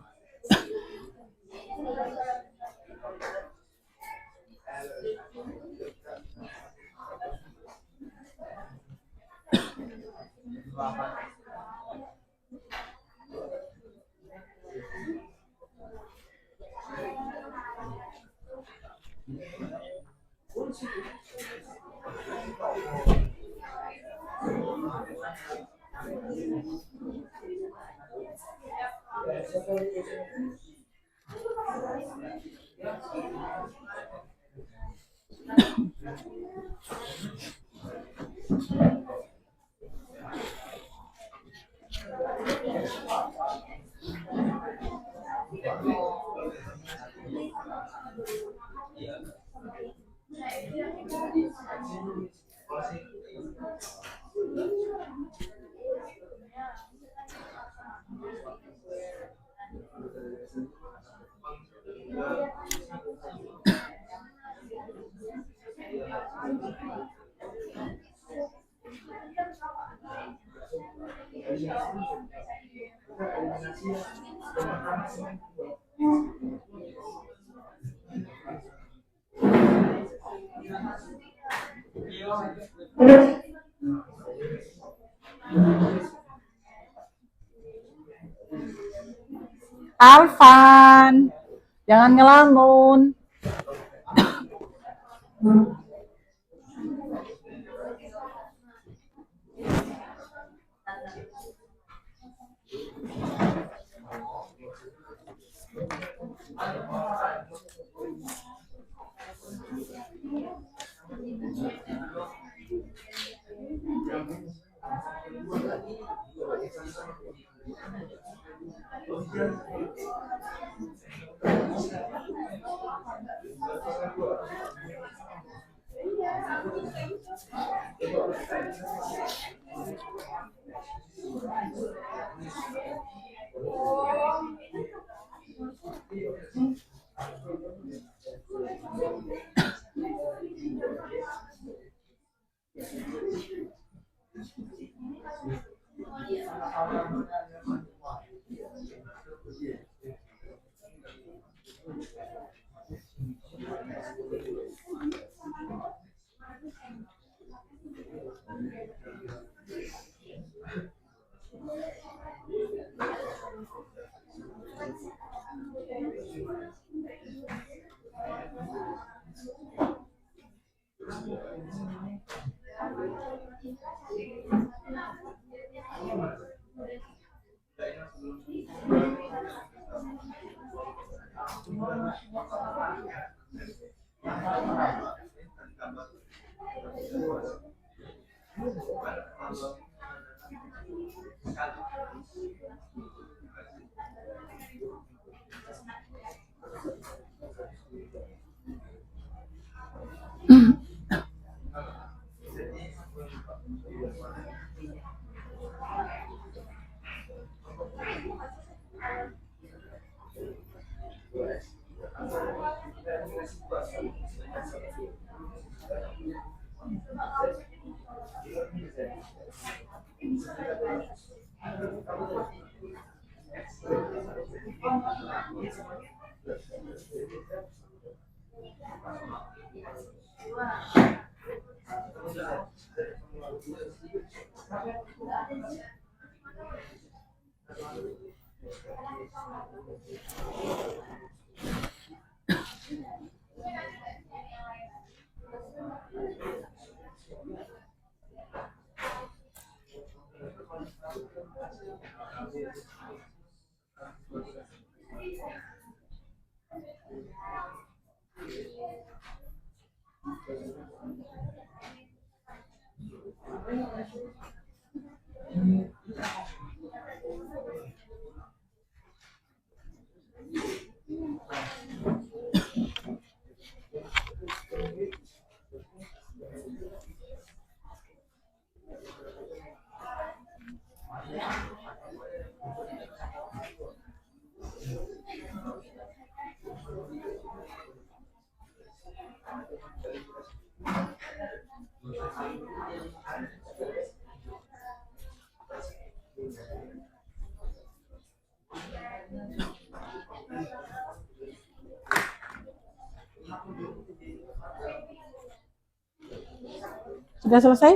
[SPEAKER 1] Alvan, jangan ngelamun. Sudah selesai?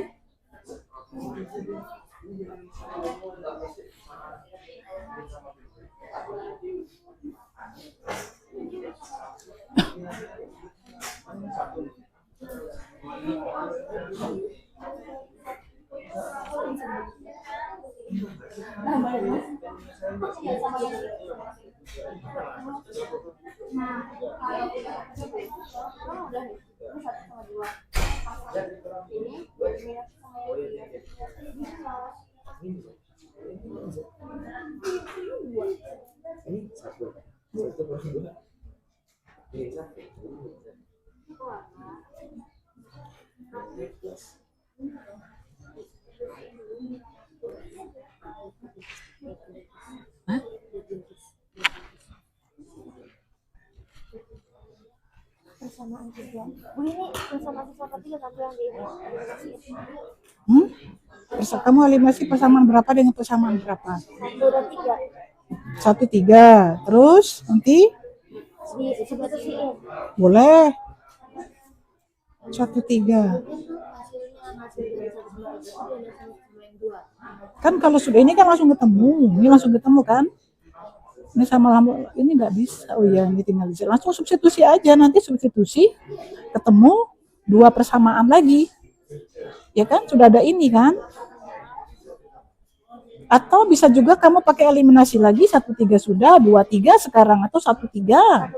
[SPEAKER 2] Persamaan juga. Bu ini persamaan siswa ketiga satu yang di eliminasi.
[SPEAKER 1] Hmm? Kamu eliminasi persamaan berapa dengan persamaan berapa?
[SPEAKER 2] 1, 2, 3.
[SPEAKER 1] 1, 3. Terus nanti
[SPEAKER 2] Substitusiin.
[SPEAKER 1] boleh 1, 3. Kan kalau sudah ini kan langsung ketemu. Ini langsung ketemu kan? Ini sama lambung ini nggak bisa. Oh iya, ini tinggal bisa. Langsung substitusi aja. Nanti substitusi ketemu 2 persamaan lagi. Ya kan? Sudah ada ini kan? Atau bisa juga kamu pakai eliminasi lagi 1, 3 sudah, 2, 3 sekarang atau 1, 3.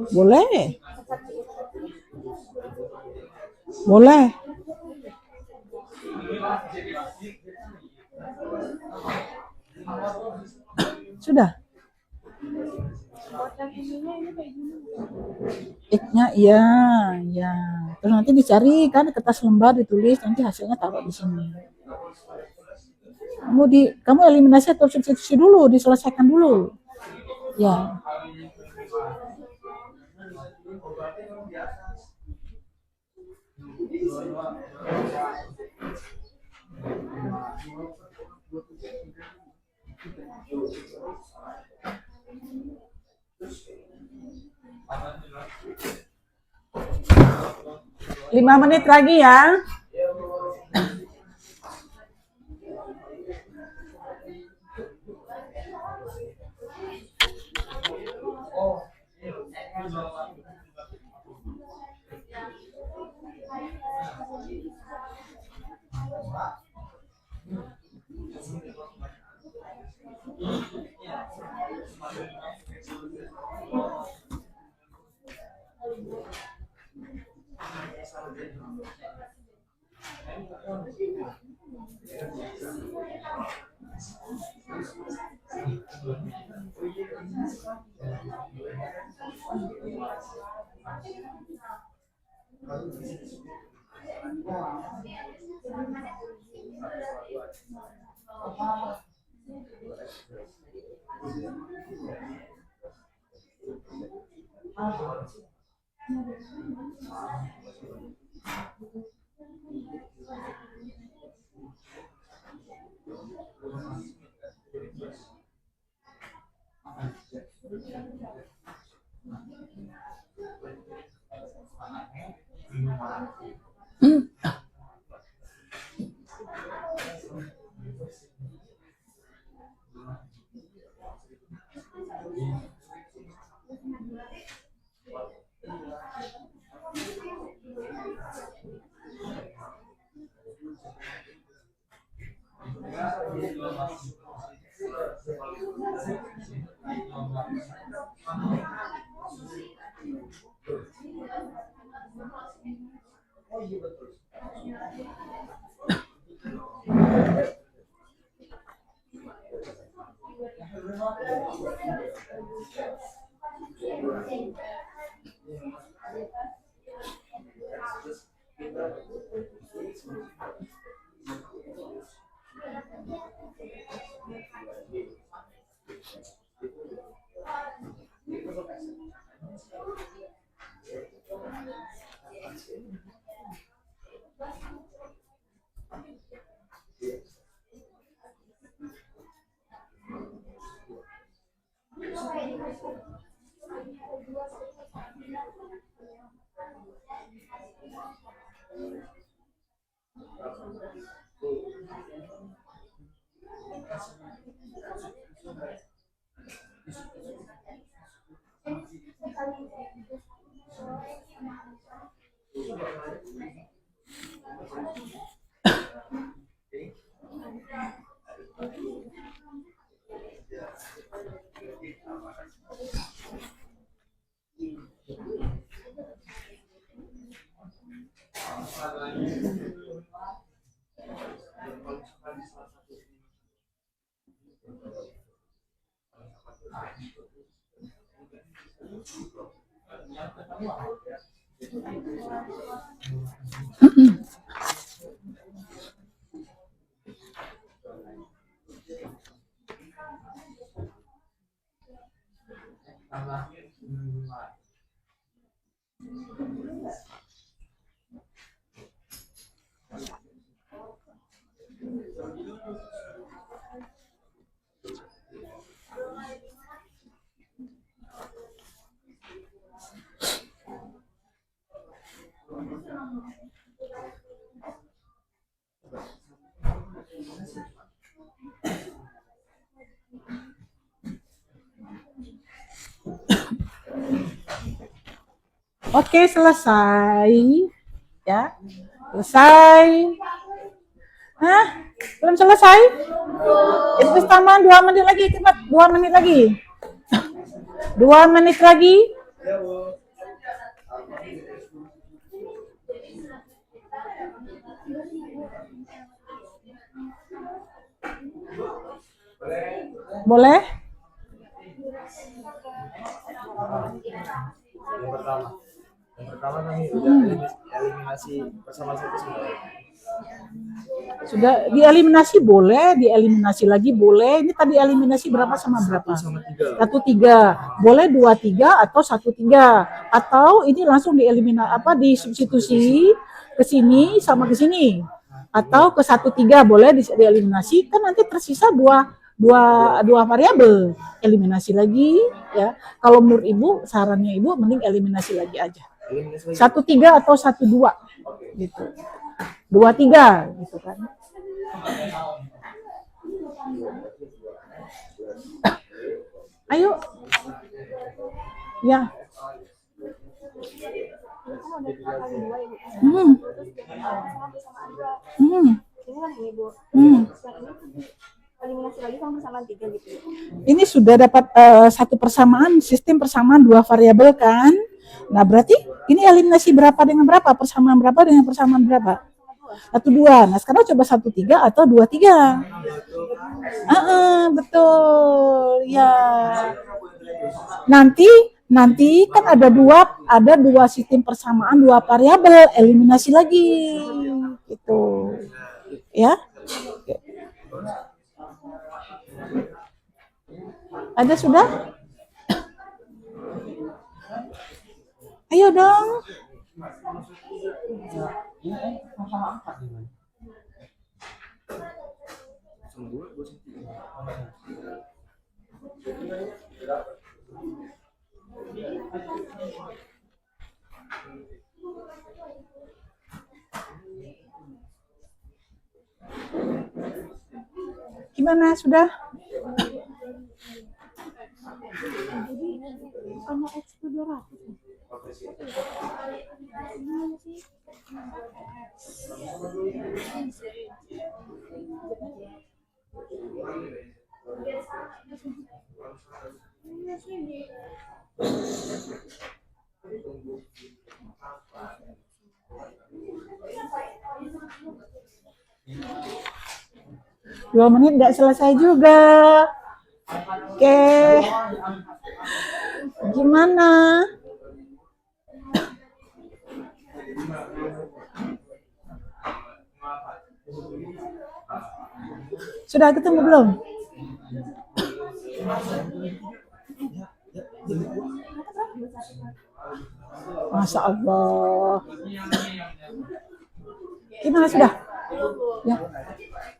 [SPEAKER 1] Boleh. Boleh. Sudah. X-nya iya, ya. Terus nanti dicari kan kertas lembar ditulis, nanti hasilnya taruh di sini. Kamu eliminasi atau substitusi dulu, diselesaikan dulu. Ya. Lima menit lagi ya. Oke, selesai. Ya, selesai. Hah? Belum selesai? Itu tambahan 2 menit lagi, cepat. 2 menit lagi. 2 menit lagi. Boleh?
[SPEAKER 3] Yang pertama kami udah eliminasi bersama satu semua.
[SPEAKER 1] Sudah dieliminasi boleh, dieliminasi lagi boleh. Ini tadi eliminasi berapa sama berapa? 1-3. Boleh 2-3 atau 1-3. Atau ini langsung dieliminasi disubstitusi ke sini sama ke sini. Atau ke 1-3 boleh dieliminasi, kan nanti tersisa dua variabel. Eliminasi lagi ya. Kalau menurut Ibu, sarannya Ibu mending eliminasi lagi aja. 1-3 atau 1-2 gitu. 2-3 gitu kan. Ayo. Ya.
[SPEAKER 2] Eliminasi lagi sama persamaan 3 gitu.
[SPEAKER 1] Ini sudah dapat satu persamaan, sistem persamaan 2 variabel kan. Nah, berarti ini eliminasi berapa dengan berapa? Persamaan berapa dengan persamaan berapa? 1-2. Nah, sekarang coba 1-3 atau 2-3. Betul. Ya. Nanti kan ada dua sistem persamaan 2 variabel, eliminasi lagi. Gitu. Ya. Ada sudah? Ayo dong. Gimana sudah?
[SPEAKER 2] Hanya X itu 200.
[SPEAKER 1] Dua menit nggak selesai juga. Oke. Gimana? Sudah ketemu belum? Masya Allah. Gimana sudah? Ya.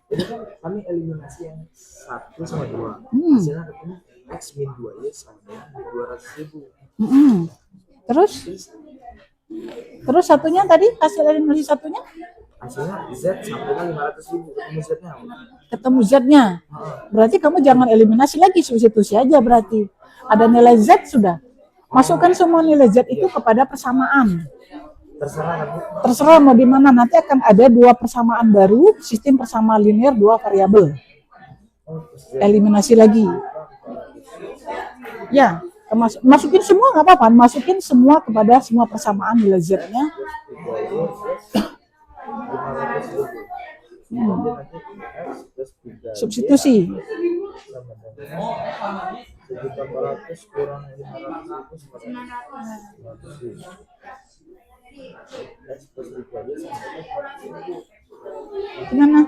[SPEAKER 3] Jadi kan kami eliminasi yang 1 sama 2. Hasilnya ketemu X min 2Y sama 200.000.
[SPEAKER 1] Terus satunya tadi hasil eliminasi satunya?
[SPEAKER 3] Hasilnya Z sampai 500.000, ketemu Z-nya.
[SPEAKER 1] Ketemu Z-nya. Berarti kamu jangan eliminasi lagi, substitusi aja berarti. Ada nilai Z sudah. Masukkan semua nilai Z itu kepada persamaan. Terserah mau di mana, nanti akan ada 2 persamaan baru, sistem persamaan linear 2 variabel. Eliminasi lagi. Ya, masukin semua nggak apa-apa, masukin semua kepada semua persamaan nilai Z-nya. Substitusi.
[SPEAKER 3] 1.400 kurang 500.000.
[SPEAKER 1] Gimana?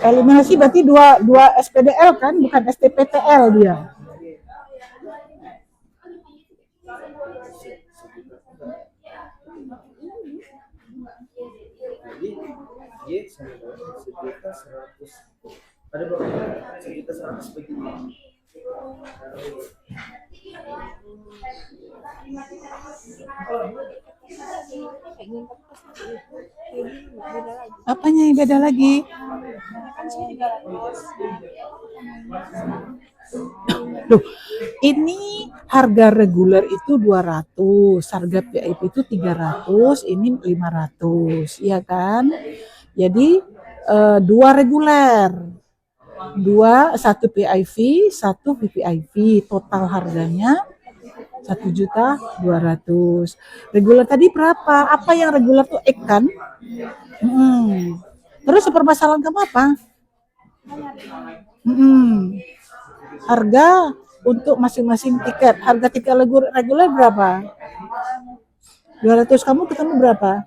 [SPEAKER 1] Eliminasi berarti dua SPDL kan, bukan STPTL dia.
[SPEAKER 3] Y sama dengan sejuta 100. Ada berapa? Sejuta 100 begini.
[SPEAKER 1] Apanya yang beda lagi? Loh, ini harga reguler itu 200, harga VIP itu 300, ini 500, ya kan? Jadi dua reguler, satu PIV, satu VVIP, total harganya 1.200.000. Reguler tadi berapa? Apa yang reguler tuh X kan? Terus permasalahan kamu apa? Harga untuk masing-masing tiket. Harga tiket reguler berapa? 200. Kamu ketemu berapa?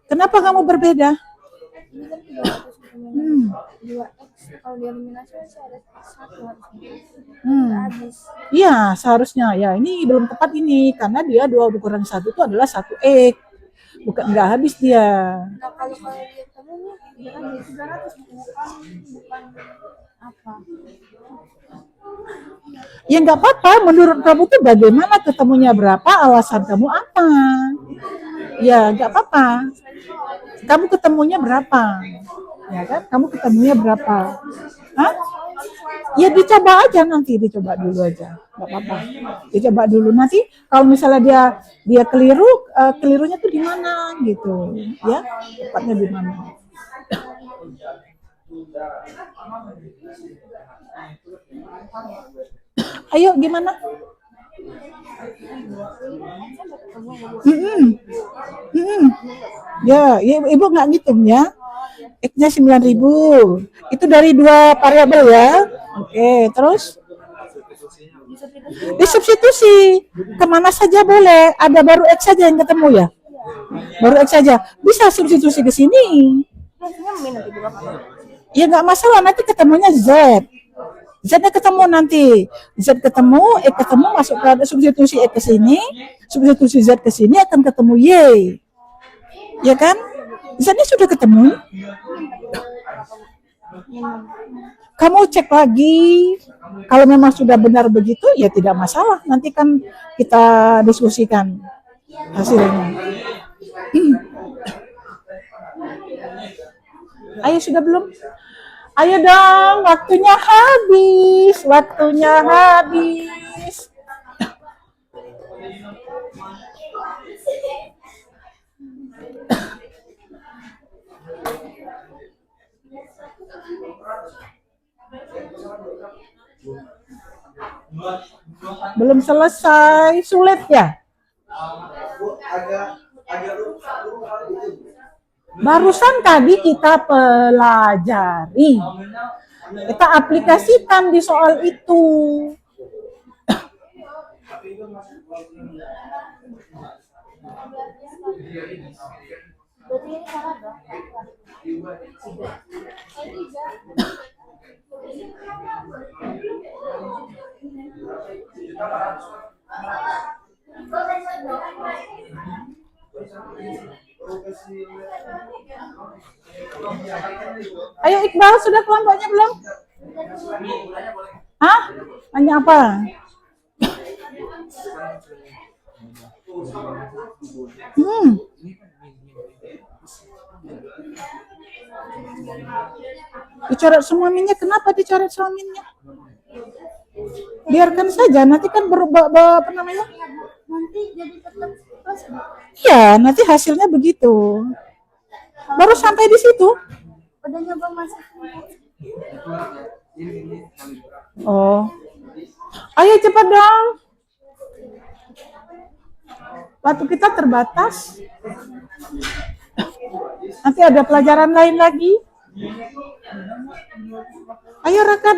[SPEAKER 1] Kenapa kamu berbeda?
[SPEAKER 2] Kalau dieliminasi masih ada satu habis.
[SPEAKER 1] Iya, seharusnya ya. Ini belum tepat ini karena dia 2 ukuran 1 itu adalah 1 X. Bukan nggak habis dia.
[SPEAKER 2] Nah, kalau dia temunya jangan di 300 bukan apa.
[SPEAKER 1] Ya nggak apa-apa, menurut kamu tuh bagaimana ketemunya berapa, alasan kamu apa? Ya nggak apa-apa. Kamu ketemunya berapa? Ya kan? Kamu ketemunya berapa? Hah? Ya dicoba aja nanti, dicoba dulu aja. Nggak apa-apa. Dicoba dulu nanti kalau misalnya dia keliru, kelirunya tuh di mana gitu. Ya, tepatnya di mana. Ayo gimana? Ya, ibu nggak ngitung ya. X-nya 9.000. Itu dari 2 variabel ya. Oke, terus disubstitusi kemana saja boleh. Ada baru X saja yang ketemu ya. Baru X saja. Bisa substitusi ke sini. Ya nggak masalah, nanti ketemunya Z. Z-nya ketemu nanti. Z ketemu, X ketemu, masuk ke substitusi X ke sini, substitusi Z ke sini akan ketemu Y. Ya kan? Z-nya sudah ketemu. Kamu cek lagi. Kalau memang sudah benar begitu, ya tidak masalah. Nanti kan kita diskusikan hasilnya. Ayo sudah belum? Ayo dong, waktunya habis. Waktunya habis. Belum selesai, sulit ya? Barusan tadi kita pelajari, kita aplikasikan di soal itu. Ayo Iqbal, sudah kelompoknya belum? Hah? Tanya apa? Dicoret semua minyak, kenapa dicoret semua minyak? Biarkan saja, nanti kan berubah apa namanya?
[SPEAKER 2] Nanti jadi tetap plus.
[SPEAKER 1] Ya, nanti hasilnya begitu. Baru sampai di situ.
[SPEAKER 2] Udah nyoba masak.
[SPEAKER 1] Oh. Ayo cepat dong. Waktu kita terbatas. Nanti ada pelajaran lain lagi. Ayo Raka.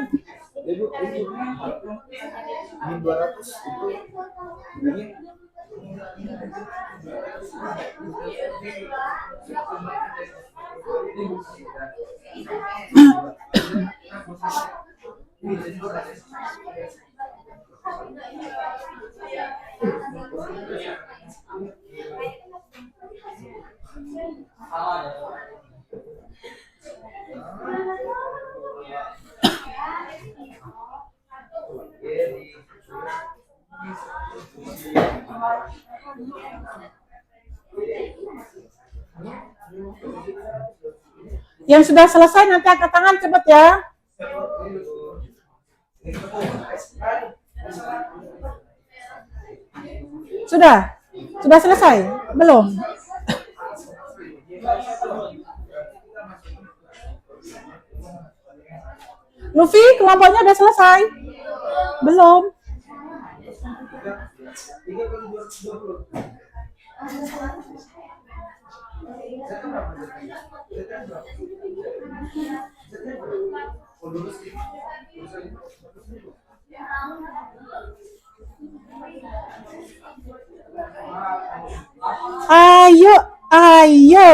[SPEAKER 1] Yang sudah selesai nanti angkat tangan cepat ya. Sudah? Sudah selesai? Belum? Luffy, kelompoknya udah selesai? Belum? Ayo, ayo,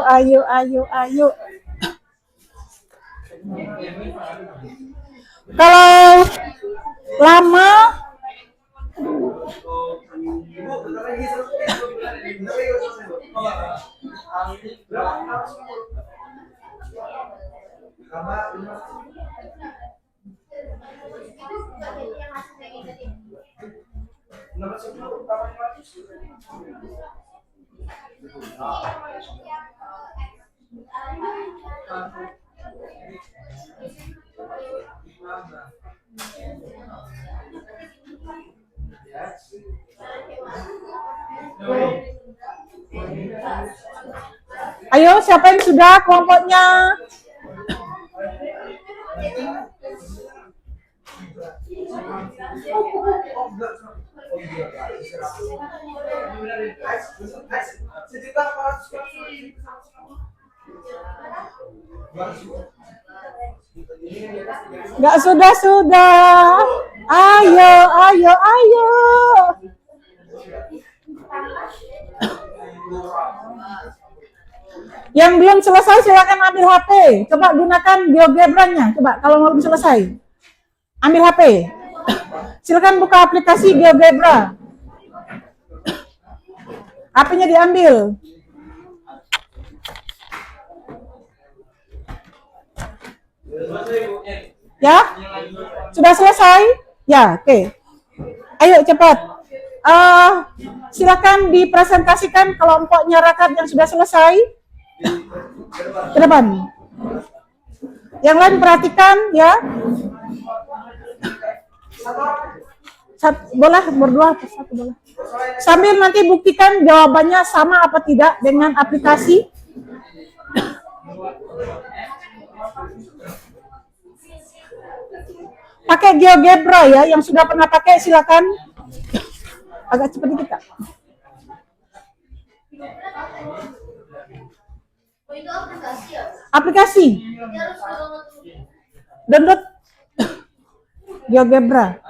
[SPEAKER 1] ayo, ayo, ayo. Kalau lama ayo, siapa yang sudah kelompoknya? Nggak sudah. Ayo, ayo, ayo. Yang belum selesai silakan ambil HP. Coba gunakan GeoGebra-nya. Coba kalau belum selesai. Ambil HP. Silakan buka aplikasi GeoGebra. HP-nya diambil. Ya? Sudah selesai? Ya, oke. Ayo cepat. Silakan dipresentasikan kelompoknya Rakat yang sudah selesai. Ke depan. Yang lain perhatikan ya. Boleh berdua atau satu boleh. Sambil nanti buktikan jawabannya sama apa tidak dengan aplikasi. Pakai GeoGebra ya, yang sudah pernah pakai silakan. Agak cepat dikit Kak. Aplikasi. Download GeoGebra.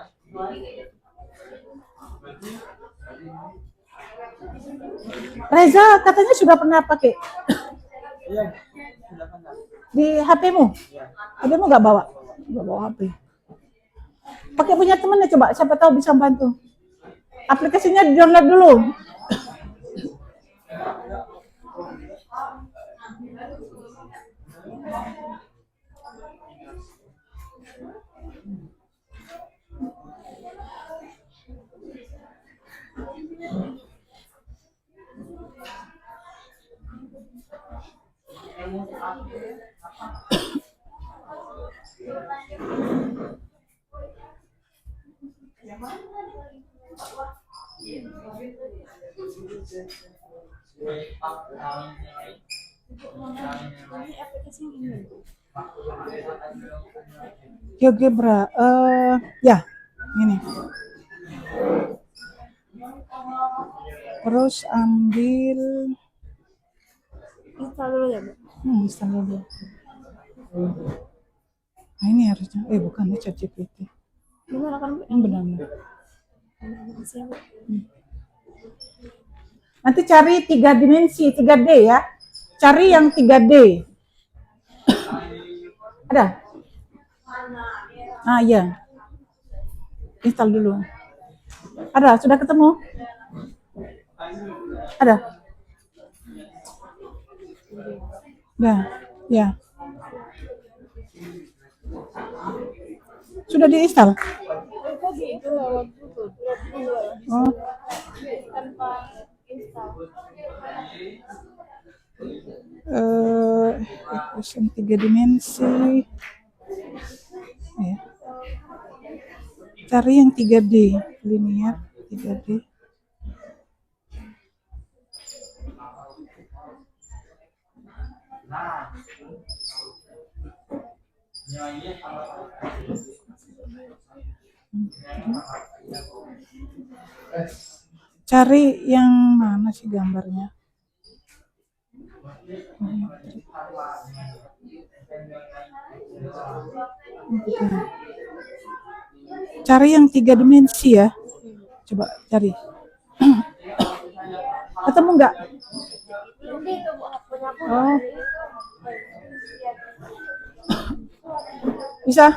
[SPEAKER 1] Reza katanya sudah pernah pakai. Di HP-mu? HP-mu nggak bawa? Nggak bawa HP. Pakai punya temennya coba, siapa tahu bisa bantu. Aplikasinya di-download dulu. GeoGebra, ya, ini. Terus ambil
[SPEAKER 2] Install dulu ya, Bu.
[SPEAKER 1] Install dulu. Nah, ini harusnya. Bukan ya ChatGPT.
[SPEAKER 2] Benar kan, Bu?
[SPEAKER 1] Yang benar.
[SPEAKER 2] Makasih ya, Bu.
[SPEAKER 1] Nanti cari 3 dimensi, 3D ya. Cari yang 3D. Ada? Ah, iya. Install dulu. Ada? Sudah ketemu? Ada? Nah, ya. Sudah diinstal? Oh. Equation 3 dimensi. Ya. Cari yang 3D, linear 3D. Cari yang mana sih gambarnya? Cari yang 3 dimensi ya. Coba cari. Ketemu nggak? Oh. Bisa?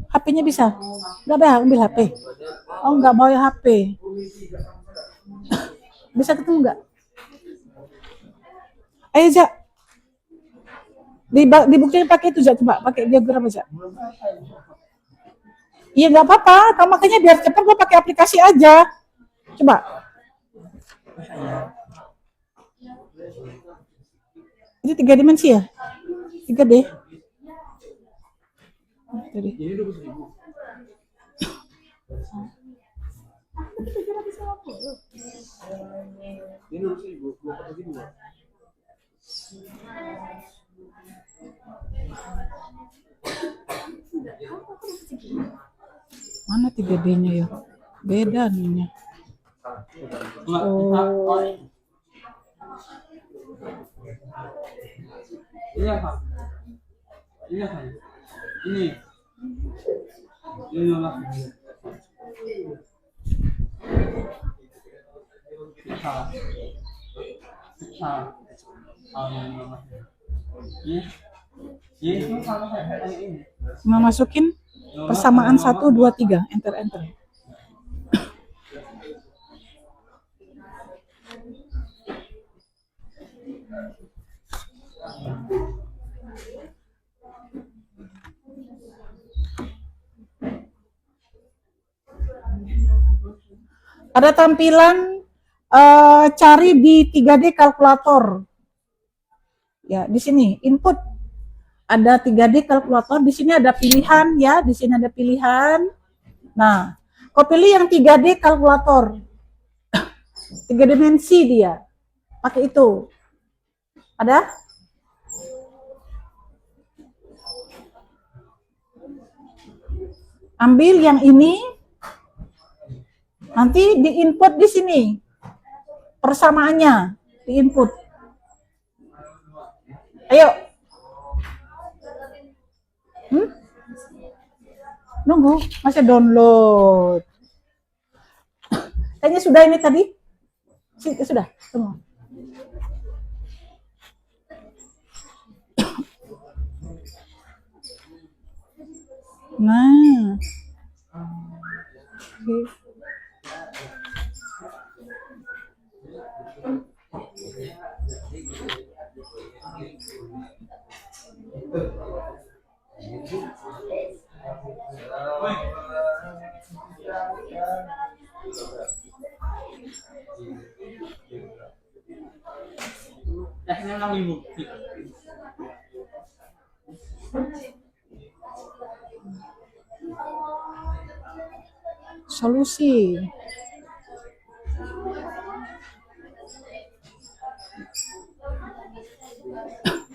[SPEAKER 1] HP-nya bisa? Nggak ada, ambil HP. Oh, nggak bawa HP. Bisa ketemu nggak? Ayo, Jak. Dibuktiin pakai itu, Jak. Coba pakai diagram aja. Iya, nggak apa-apa. Kamu makanya biar cepat gua pakai aplikasi aja. Coba. Ini 3 dimensi ya? 3D. Jadi. Ini 20.000. Ini 20.000, 2 Mana 3D-nya ya? Beda nih. Oh.
[SPEAKER 4] Ini apa? Ini apa? Ini. Ini apa?
[SPEAKER 1] Masukin persamaan 1, 2, 3. Enter. Ada tampilan cari di 3D kalkulator. Ya, di sini input ada 3D kalkulator. Di sini ada pilihan ya, di sini ada pilihan. Nah, kau pilih yang 3D kalkulator. 3 dimensi dia. Pakai itu. Ada? Ambil yang ini. Nanti di-input di sini. Persamaannya di-input. Ayo. Nunggu, masih download. Kayaknya sudah ini tadi. Sudah, semua. Nah. Oke. Solusi.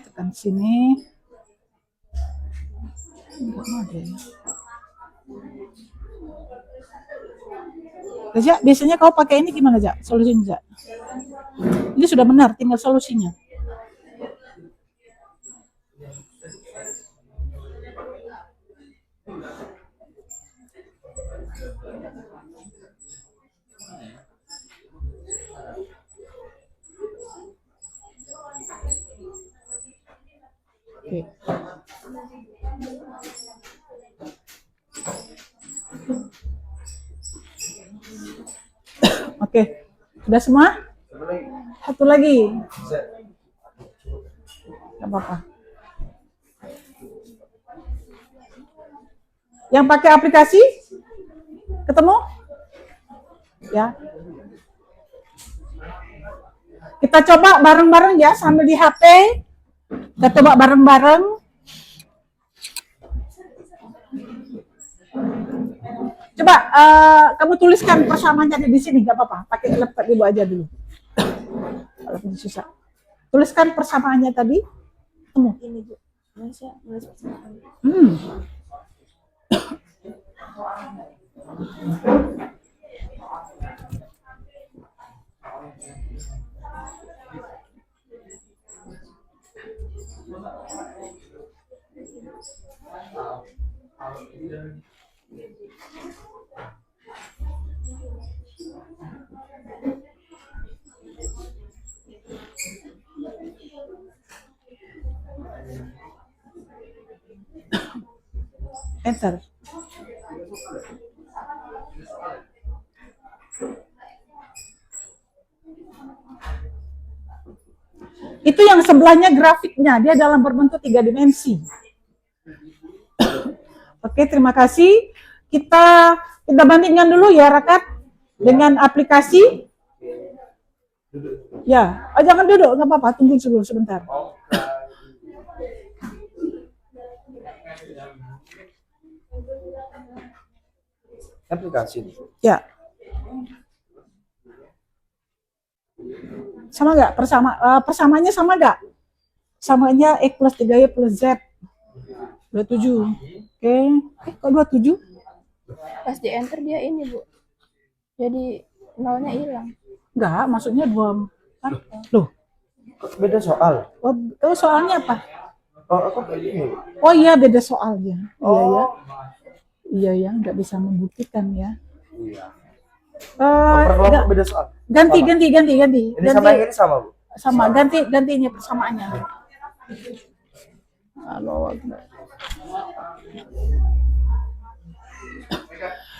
[SPEAKER 1] Tekan sini. Enggak ada ya. Jak, biasanya kau pakai ini gimana, Jak? Solusinya, Jak? Ini sudah benar, tinggal solusinya. Oke. Oke, sudah semua? Satu lagi. Gak apa-apa. Yang pakai aplikasi? Ketemu? Ya. Kita coba bareng-bareng ya sambil di HP. Kita coba bareng-bareng. Coba kamu tuliskan persamaannya di sini, nggak apa-apa. Pakai laptop ibu aja dulu. Kalau susah. Tuliskan persamaannya tadi. Temu.
[SPEAKER 2] Ini Bu. Saya nulis persamaan.
[SPEAKER 1] Enter. Itu yang sebelahnya grafiknya, dia dalam berbentuk 3 dimensi. Oke, terima kasih. Kita bandingkan dulu ya, Rakat, dengan aplikasi. Ya, jangan duduk, nggak apa-apa, tunggu dulu sebentar.
[SPEAKER 3] Aplikasi.
[SPEAKER 1] Ya. Sama nggak? Persamaannya sama nggak? Samanya X plus 3Y plus Z. 27. Oke. Kok 27?
[SPEAKER 2] Pas di enter dia ini Bu. Jadi nolnya hilang.
[SPEAKER 1] Enggak, maksudnya 2. Loh.
[SPEAKER 3] Kok beda soal?
[SPEAKER 1] Oh, soalnya apa?
[SPEAKER 3] Oh, aku kayak gini.
[SPEAKER 1] Oh iya, beda soalnya. Iya ya.
[SPEAKER 3] Oh.
[SPEAKER 1] Iya ya, nggak bisa membuktikan ya.
[SPEAKER 3] Iya.
[SPEAKER 1] Nggak-
[SPEAKER 3] Beda soal.
[SPEAKER 1] ganti.
[SPEAKER 3] Ini sama yang ini sama, Bu.
[SPEAKER 1] Sama, ganti ini persamaannya. Halo.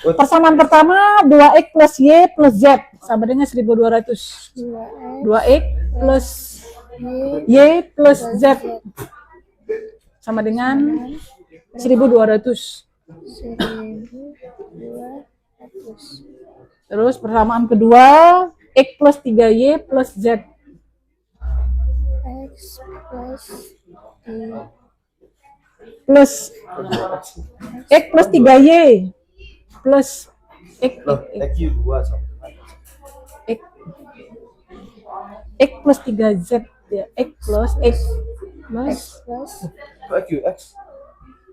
[SPEAKER 1] Persamaan pertama 2x plus y plus z sama dengan 1200. 2x plus y plus z sama dengan 1200.
[SPEAKER 2] 1200.
[SPEAKER 1] Terus persamaan kedua x plus 3y plus z.
[SPEAKER 2] X plus I
[SPEAKER 1] Plus x plus 3y plus x
[SPEAKER 3] EQ2 sama dengan
[SPEAKER 1] x, x plus 3z ya, x plus
[SPEAKER 2] plus
[SPEAKER 3] Kok EQX?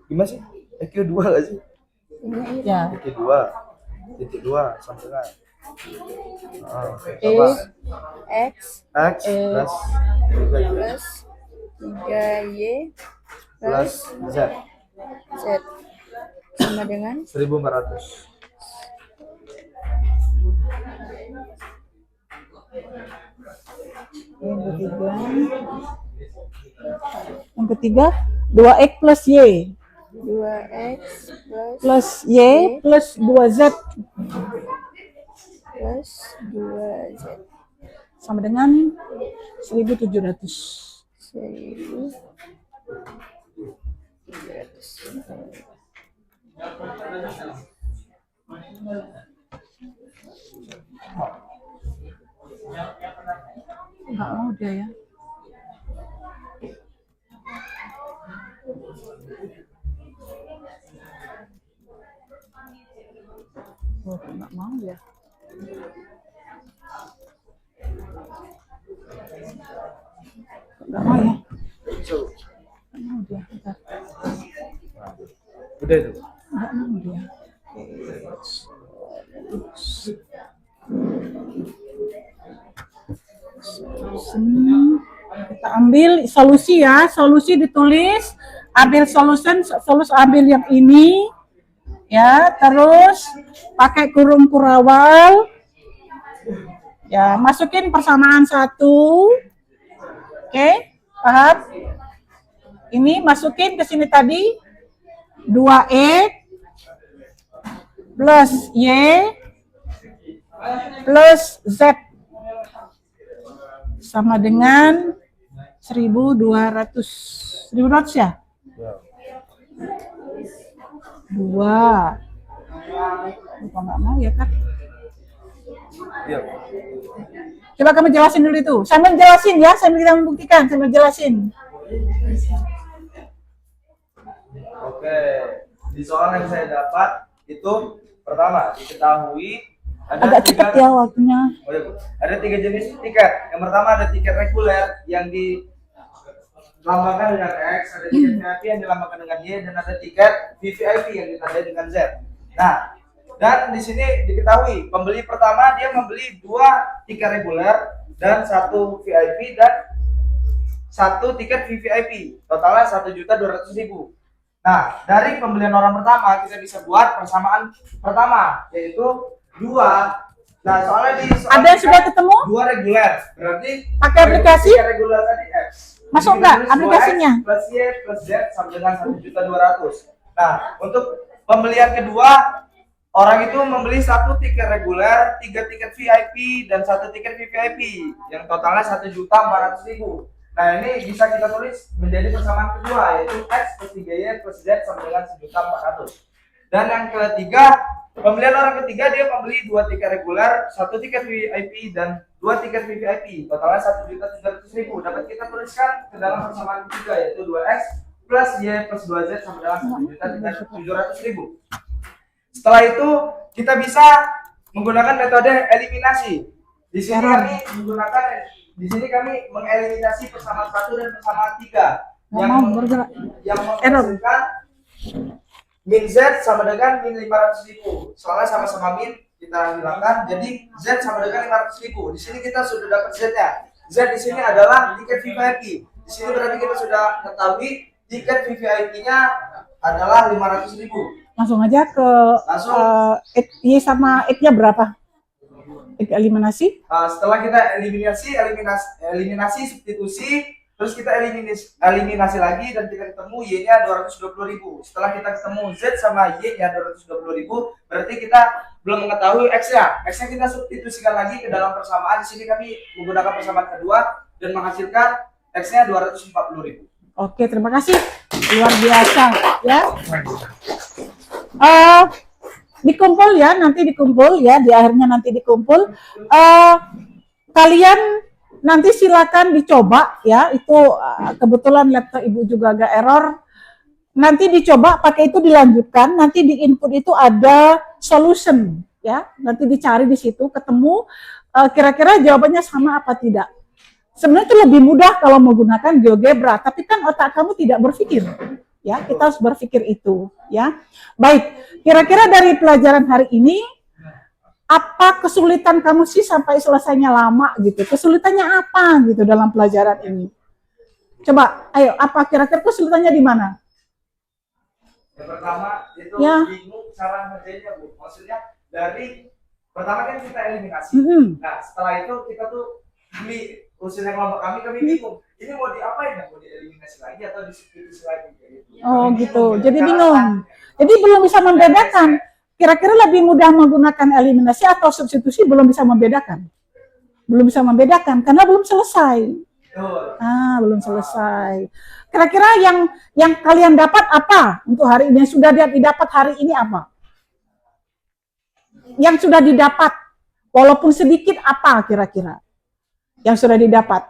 [SPEAKER 3] Gimana sih? EQ2 nggak sih?
[SPEAKER 2] ini
[SPEAKER 1] ya
[SPEAKER 3] EQ2 titik 2 sama dengan sama
[SPEAKER 2] X
[SPEAKER 3] X plus 3Y
[SPEAKER 2] plus 3Y
[SPEAKER 3] plus Z
[SPEAKER 2] Z sama dengan
[SPEAKER 3] 1400.
[SPEAKER 1] yang ketiga 2x plus y
[SPEAKER 2] 2X
[SPEAKER 1] plus y plus 2z
[SPEAKER 2] plus 2Z
[SPEAKER 1] sama dengan 1700.
[SPEAKER 2] 1700.
[SPEAKER 1] Nggak mau dia ya. Oh, nggak mau ya. Nggak mau ya. Nggak mau dia. Bentar.
[SPEAKER 3] Udah itu.
[SPEAKER 1] Nggak mau dia. ambil solusi ya, solusi ditulis, ambil solusi ambil yang ini, ya, terus pakai kurung kurawal, ya, masukin persamaan 1, oke, paham? Ini masukin ke sini tadi, 2X plus Y plus Z sama dengan 1200 ya? 2. Lupa nggak mau ya kan?
[SPEAKER 3] Iya.
[SPEAKER 1] Coba kamu jelasin dulu itu. Sambil jelasin ya, sambil kita membuktikan, sambil jelasin.
[SPEAKER 3] Oke, di soal yang saya dapat itu pertama diketahui ada
[SPEAKER 1] Agak cepat ya waktunya.
[SPEAKER 3] Oh iya, Bu. Ada 3 jenis tiket. Yang pertama ada tiket reguler yang dilambangkan dengan X, ada tiket VIP yang dilambangkan dengan Y, dan ada tiket VVIP yang ditandai dengan Z. Nah, dan di sini diketahui pembeli pertama dia membeli 2 tiket reguler dan 1 VIP dan 1 tiket VVIP. Totalnya 1.200.000. Nah, dari pembelian orang pertama kita bisa buat persamaan pertama yaitu 2. Nah, soalnya di soal
[SPEAKER 1] Ada yang sudah ketemu?
[SPEAKER 3] 2 reguler. Berarti
[SPEAKER 1] Pakai aplikasi?
[SPEAKER 3] 3 reguler tadi X.
[SPEAKER 1] Masuk
[SPEAKER 3] Jadi
[SPEAKER 1] nggak
[SPEAKER 3] kita tulis
[SPEAKER 1] aplikasinya?
[SPEAKER 3] 2X plus Y plus Z sama dengan 1.200.000. Nah, untuk pembelian kedua orang itu membeli 1 tiket reguler, 3 tiket VIP dan 1 tiket VVIP yang totalnya 1.400.000. Nah, ini bisa kita tulis menjadi persamaan kedua yaitu X plus 3Y plus Z sama dengan 1.400.000. Dan yang ketiga, pembelian orang ketiga dia membeli 2 tiket reguler, 1 tiket VIP dan 2 tiket VVIP. Totalnya 1.300.000. Dapat kita tuliskan ke dalam persamaan ketiga yaitu 2X plus Y plus 2Z sama dengan 1.700.000. Setelah itu kita bisa menggunakan metode eliminasi. Di sini kami mengeliminasi persamaan 1 dan persamaan 3 yang menghasilkan min Z sama dengan min 500.000. Soalnya sama-sama min kita hilangkan, jadi Z sama dengan 500.000. Di sini kita sudah dapat Z-nya. Z di sini adalah tiket VVIP. Di sini berarti kita sudah ketahui tiket VVIP-nya adalah 500.000.
[SPEAKER 1] Langsung aja ke Y sama X-nya berapa? X eliminasi.
[SPEAKER 3] Setelah kita eliminasi substitusi, terus kita eliminasi lagi dan kita ketemu Y-nya 220.000. Setelah kita ketemu Z sama Y-nya 220.000, berarti kita belum mengetahui X-nya. X-nya kita substitusikan lagi ke dalam persamaan. Di sini kami menggunakan persamaan kedua dan menghasilkan X-nya 240.000.
[SPEAKER 1] Oke, terima kasih. Luar biasa ya. Dikumpul ya, nanti dikumpul ya, di akhirnya nanti dikumpul. Kalian nanti silakan dicoba ya, itu kebetulan laptop ibu juga agak error. Nanti dicoba pakai itu dilanjutkan, nanti di input itu ada solution ya, nanti dicari di situ ketemu kira-kira jawabannya sama apa tidak. Sebenarnya itu lebih mudah kalau menggunakan GeoGebra, tapi kan otak kamu tidak berpikir. Ya, kita harus berpikir itu, ya. Baik, kira-kira dari pelajaran hari ini apa kesulitan kamu sih sampai selesainya lama gitu? Kesulitannya apa gitu dalam pelajaran ini? Coba, ayo, apa kira-kira kesulitannya di mana?
[SPEAKER 3] Yang pertama itu
[SPEAKER 1] Ya.
[SPEAKER 3] bingung cara ngerjainnya, Bu. Maksudnya dari pertama kan kita eliminasi. Nah, setelah itu kita tuh beli usulnya kelompok kami bingung. Ini mau diapain ya? Mau dieliminasi lagi atau disubstitusi lagi? Gitu.
[SPEAKER 1] Oh
[SPEAKER 3] Kami
[SPEAKER 1] gitu,
[SPEAKER 3] bingung.
[SPEAKER 1] jadi
[SPEAKER 3] Cara
[SPEAKER 1] bingung.
[SPEAKER 3] caranya.
[SPEAKER 1] Jadi belum bisa membedakan. Kira-kira lebih mudah menggunakan eliminasi atau substitusi belum bisa membedakan. Belum bisa membedakan karena belum selesai.
[SPEAKER 3] Betul.
[SPEAKER 1] Belum selesai. Kira-kira yang kalian dapat apa untuk hari ini? Yang sudah didapat hari ini apa? Yang sudah didapat, walaupun sedikit apa kira-kira? Yang sudah didapat.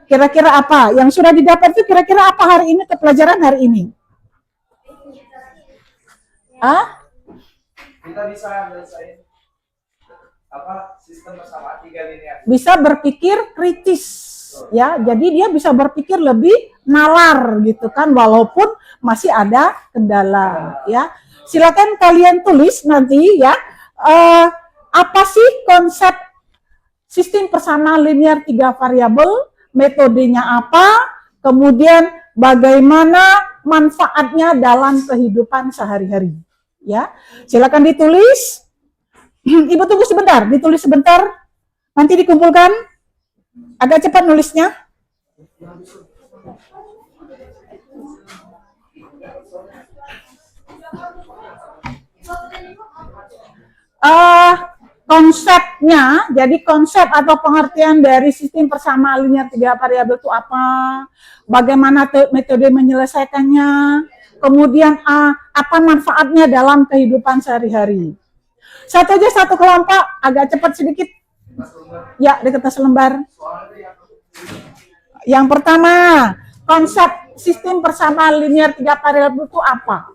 [SPEAKER 1] Kira-kira apa? Yang sudah didapat itu kira-kira apa hari ini ke pelajaran hari ini?
[SPEAKER 3] Kita bisa menyelesaikan sistem persamaan 3 linear.
[SPEAKER 1] Bisa berpikir kritis ya, jadi dia bisa berpikir lebih nalar gitu kan, walaupun masih ada kendala ya. Silakan kalian tulis nanti ya, apa sih konsep sistem persamaan linear 3 variabel, metodenya apa, kemudian bagaimana manfaatnya dalam kehidupan sehari-hari. Ya, silakan ditulis. Ibu tunggu sebentar, ditulis sebentar. Nanti dikumpulkan. Agak cepat nulisnya. Konsepnya, jadi konsep atau pengertian dari sistem persamaan linear 3 variabel itu apa, bagaimana metode menyelesaikannya, kemudian apa manfaatnya dalam kehidupan sehari-hari. Satu aja satu kelompok, agak cepat sedikit. Ya, di kertas lembar. Yang pertama, konsep sistem persamaan linear 3 variabel itu apa?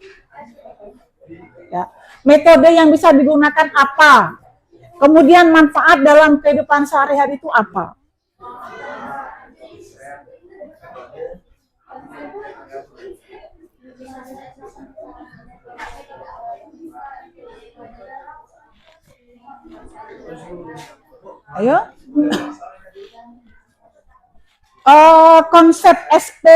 [SPEAKER 1] Ya. Metode yang bisa digunakan apa? Kemudian manfaat dalam kehidupan sehari-hari itu apa? Ayo. Konsep SP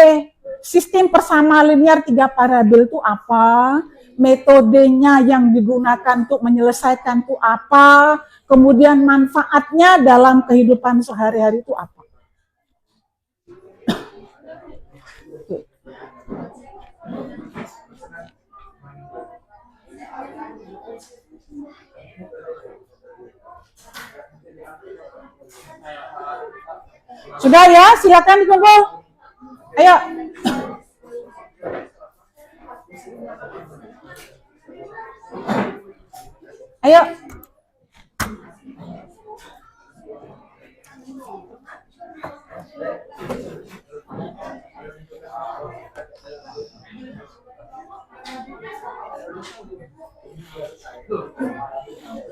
[SPEAKER 1] sistem persamaan linear 3 variabel itu apa? Metodenya yang digunakan untuk menyelesaikan itu apa? Kemudian manfaatnya dalam kehidupan sehari-hari itu apa? Sudah ya, silakan dikumpul. Ayo. Ayo.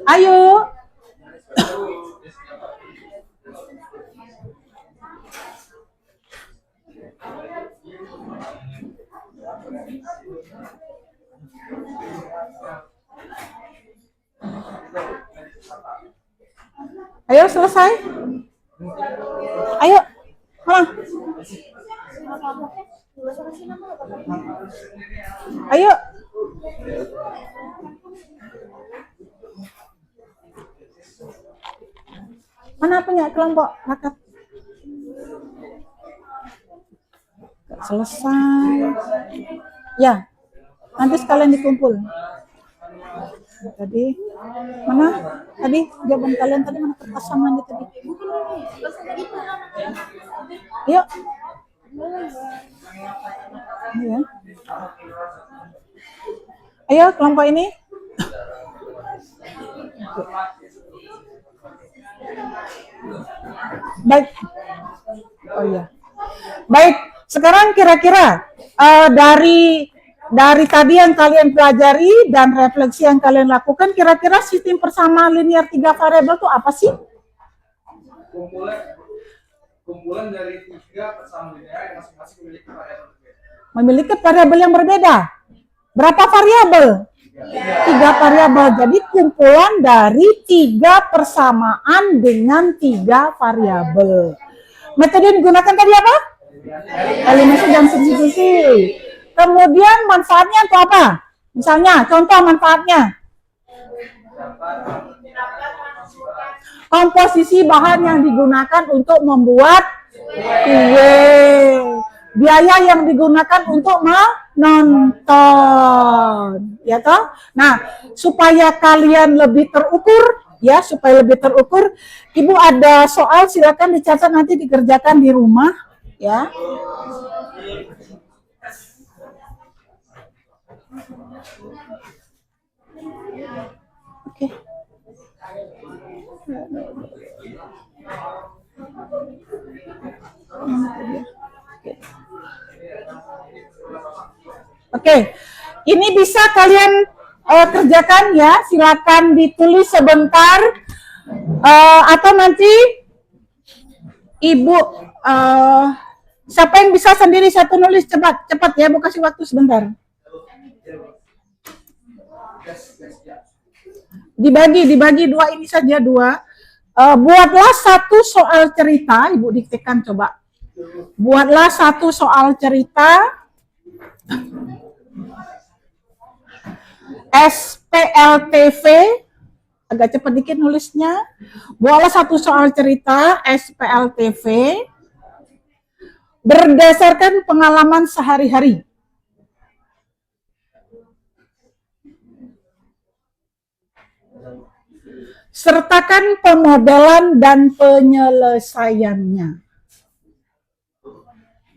[SPEAKER 1] Ayo. Ayo selesai. Ayo. Mana? Ayo. Mana punya kelompok rakat? Gak selesai. Ya, nanti sekalian dikumpul. Tadi mana? Tadi jawaban kalian tadi mana kertas samanya tadi? Yuk. Ayo. Ayo kelompok ini. Baik. Oh iya. Baik. Sekarang kira-kira dari tadi yang kalian pelajari dan refleksi yang kalian lakukan, kira-kira sistem persamaan linear 3 variabel itu apa sih?
[SPEAKER 3] Kumpulan dari 3 persamaan linear yang masing-masing memiliki variabel berbeda.
[SPEAKER 1] Memiliki variabel yang berbeda. Berapa variabel? 3 variabel. Jadi kumpulan dari 3 persamaan dengan 3 variabel. Metode yang digunakan tadi apa? Eliminasi dan substitusi. Kemudian manfaatnya itu apa? Misalnya, contoh manfaatnya. Komposisi bahan yang digunakan untuk membuat kue. Biaya yang digunakan untuk menonton. Ya toh? Nah, supaya kalian lebih terukur, ya, supaya lebih terukur, Ibu ada soal, silakan dicatat nanti dikerjakan di rumah, ya. Oke. Oke, ini bisa kalian kerjakan ya, silakan ditulis sebentar atau nanti Ibu siapa yang bisa sendiri satu nulis cepat ya, Bu kasih waktu sebentar. Dibagi 2 ini saja 2. Buatlah 1 soal cerita, Ibu diktekan coba. Buatlah satu soal cerita SPLTV, agak cepat dikit nulisnya. Buatlah satu soal cerita SPLTV berdasarkan pengalaman sehari-hari. Sertakan pemodelan dan penyelesaiannya.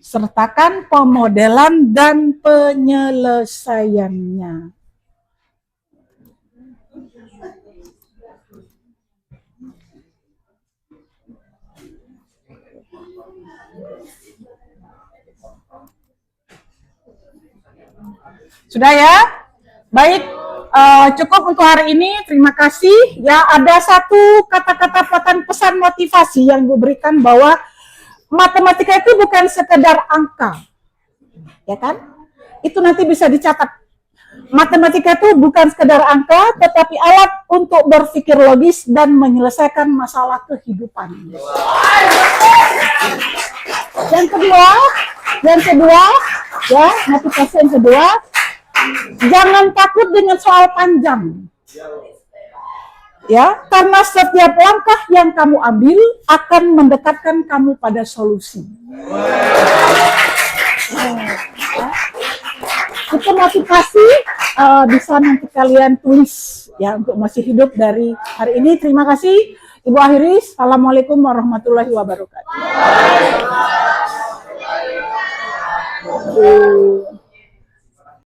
[SPEAKER 1] Sertakan pemodelan dan penyelesaiannya. Sudah ya? Baik, cukup untuk hari ini. Terima kasih. Ya, ada satu kata-kata pesan motivasi yang gue berikan bahwa matematika itu bukan sekedar angka. Ya kan? Itu nanti bisa dicatat. Matematika itu bukan sekedar angka, tetapi alat untuk berpikir logis dan menyelesaikan masalah kehidupan. Yang kedua, ya, motivasi yang kedua, jangan takut dengan soal panjang. Ya, karena setiap langkah yang kamu ambil akan mendekatkan kamu pada solusi. Itu motivasi bisa nanti kalian tulis ya untuk masih hidup dari hari ini. Terima kasih. Ibu akhiri. Assalamualaikum warahmatullahi wabarakatuh.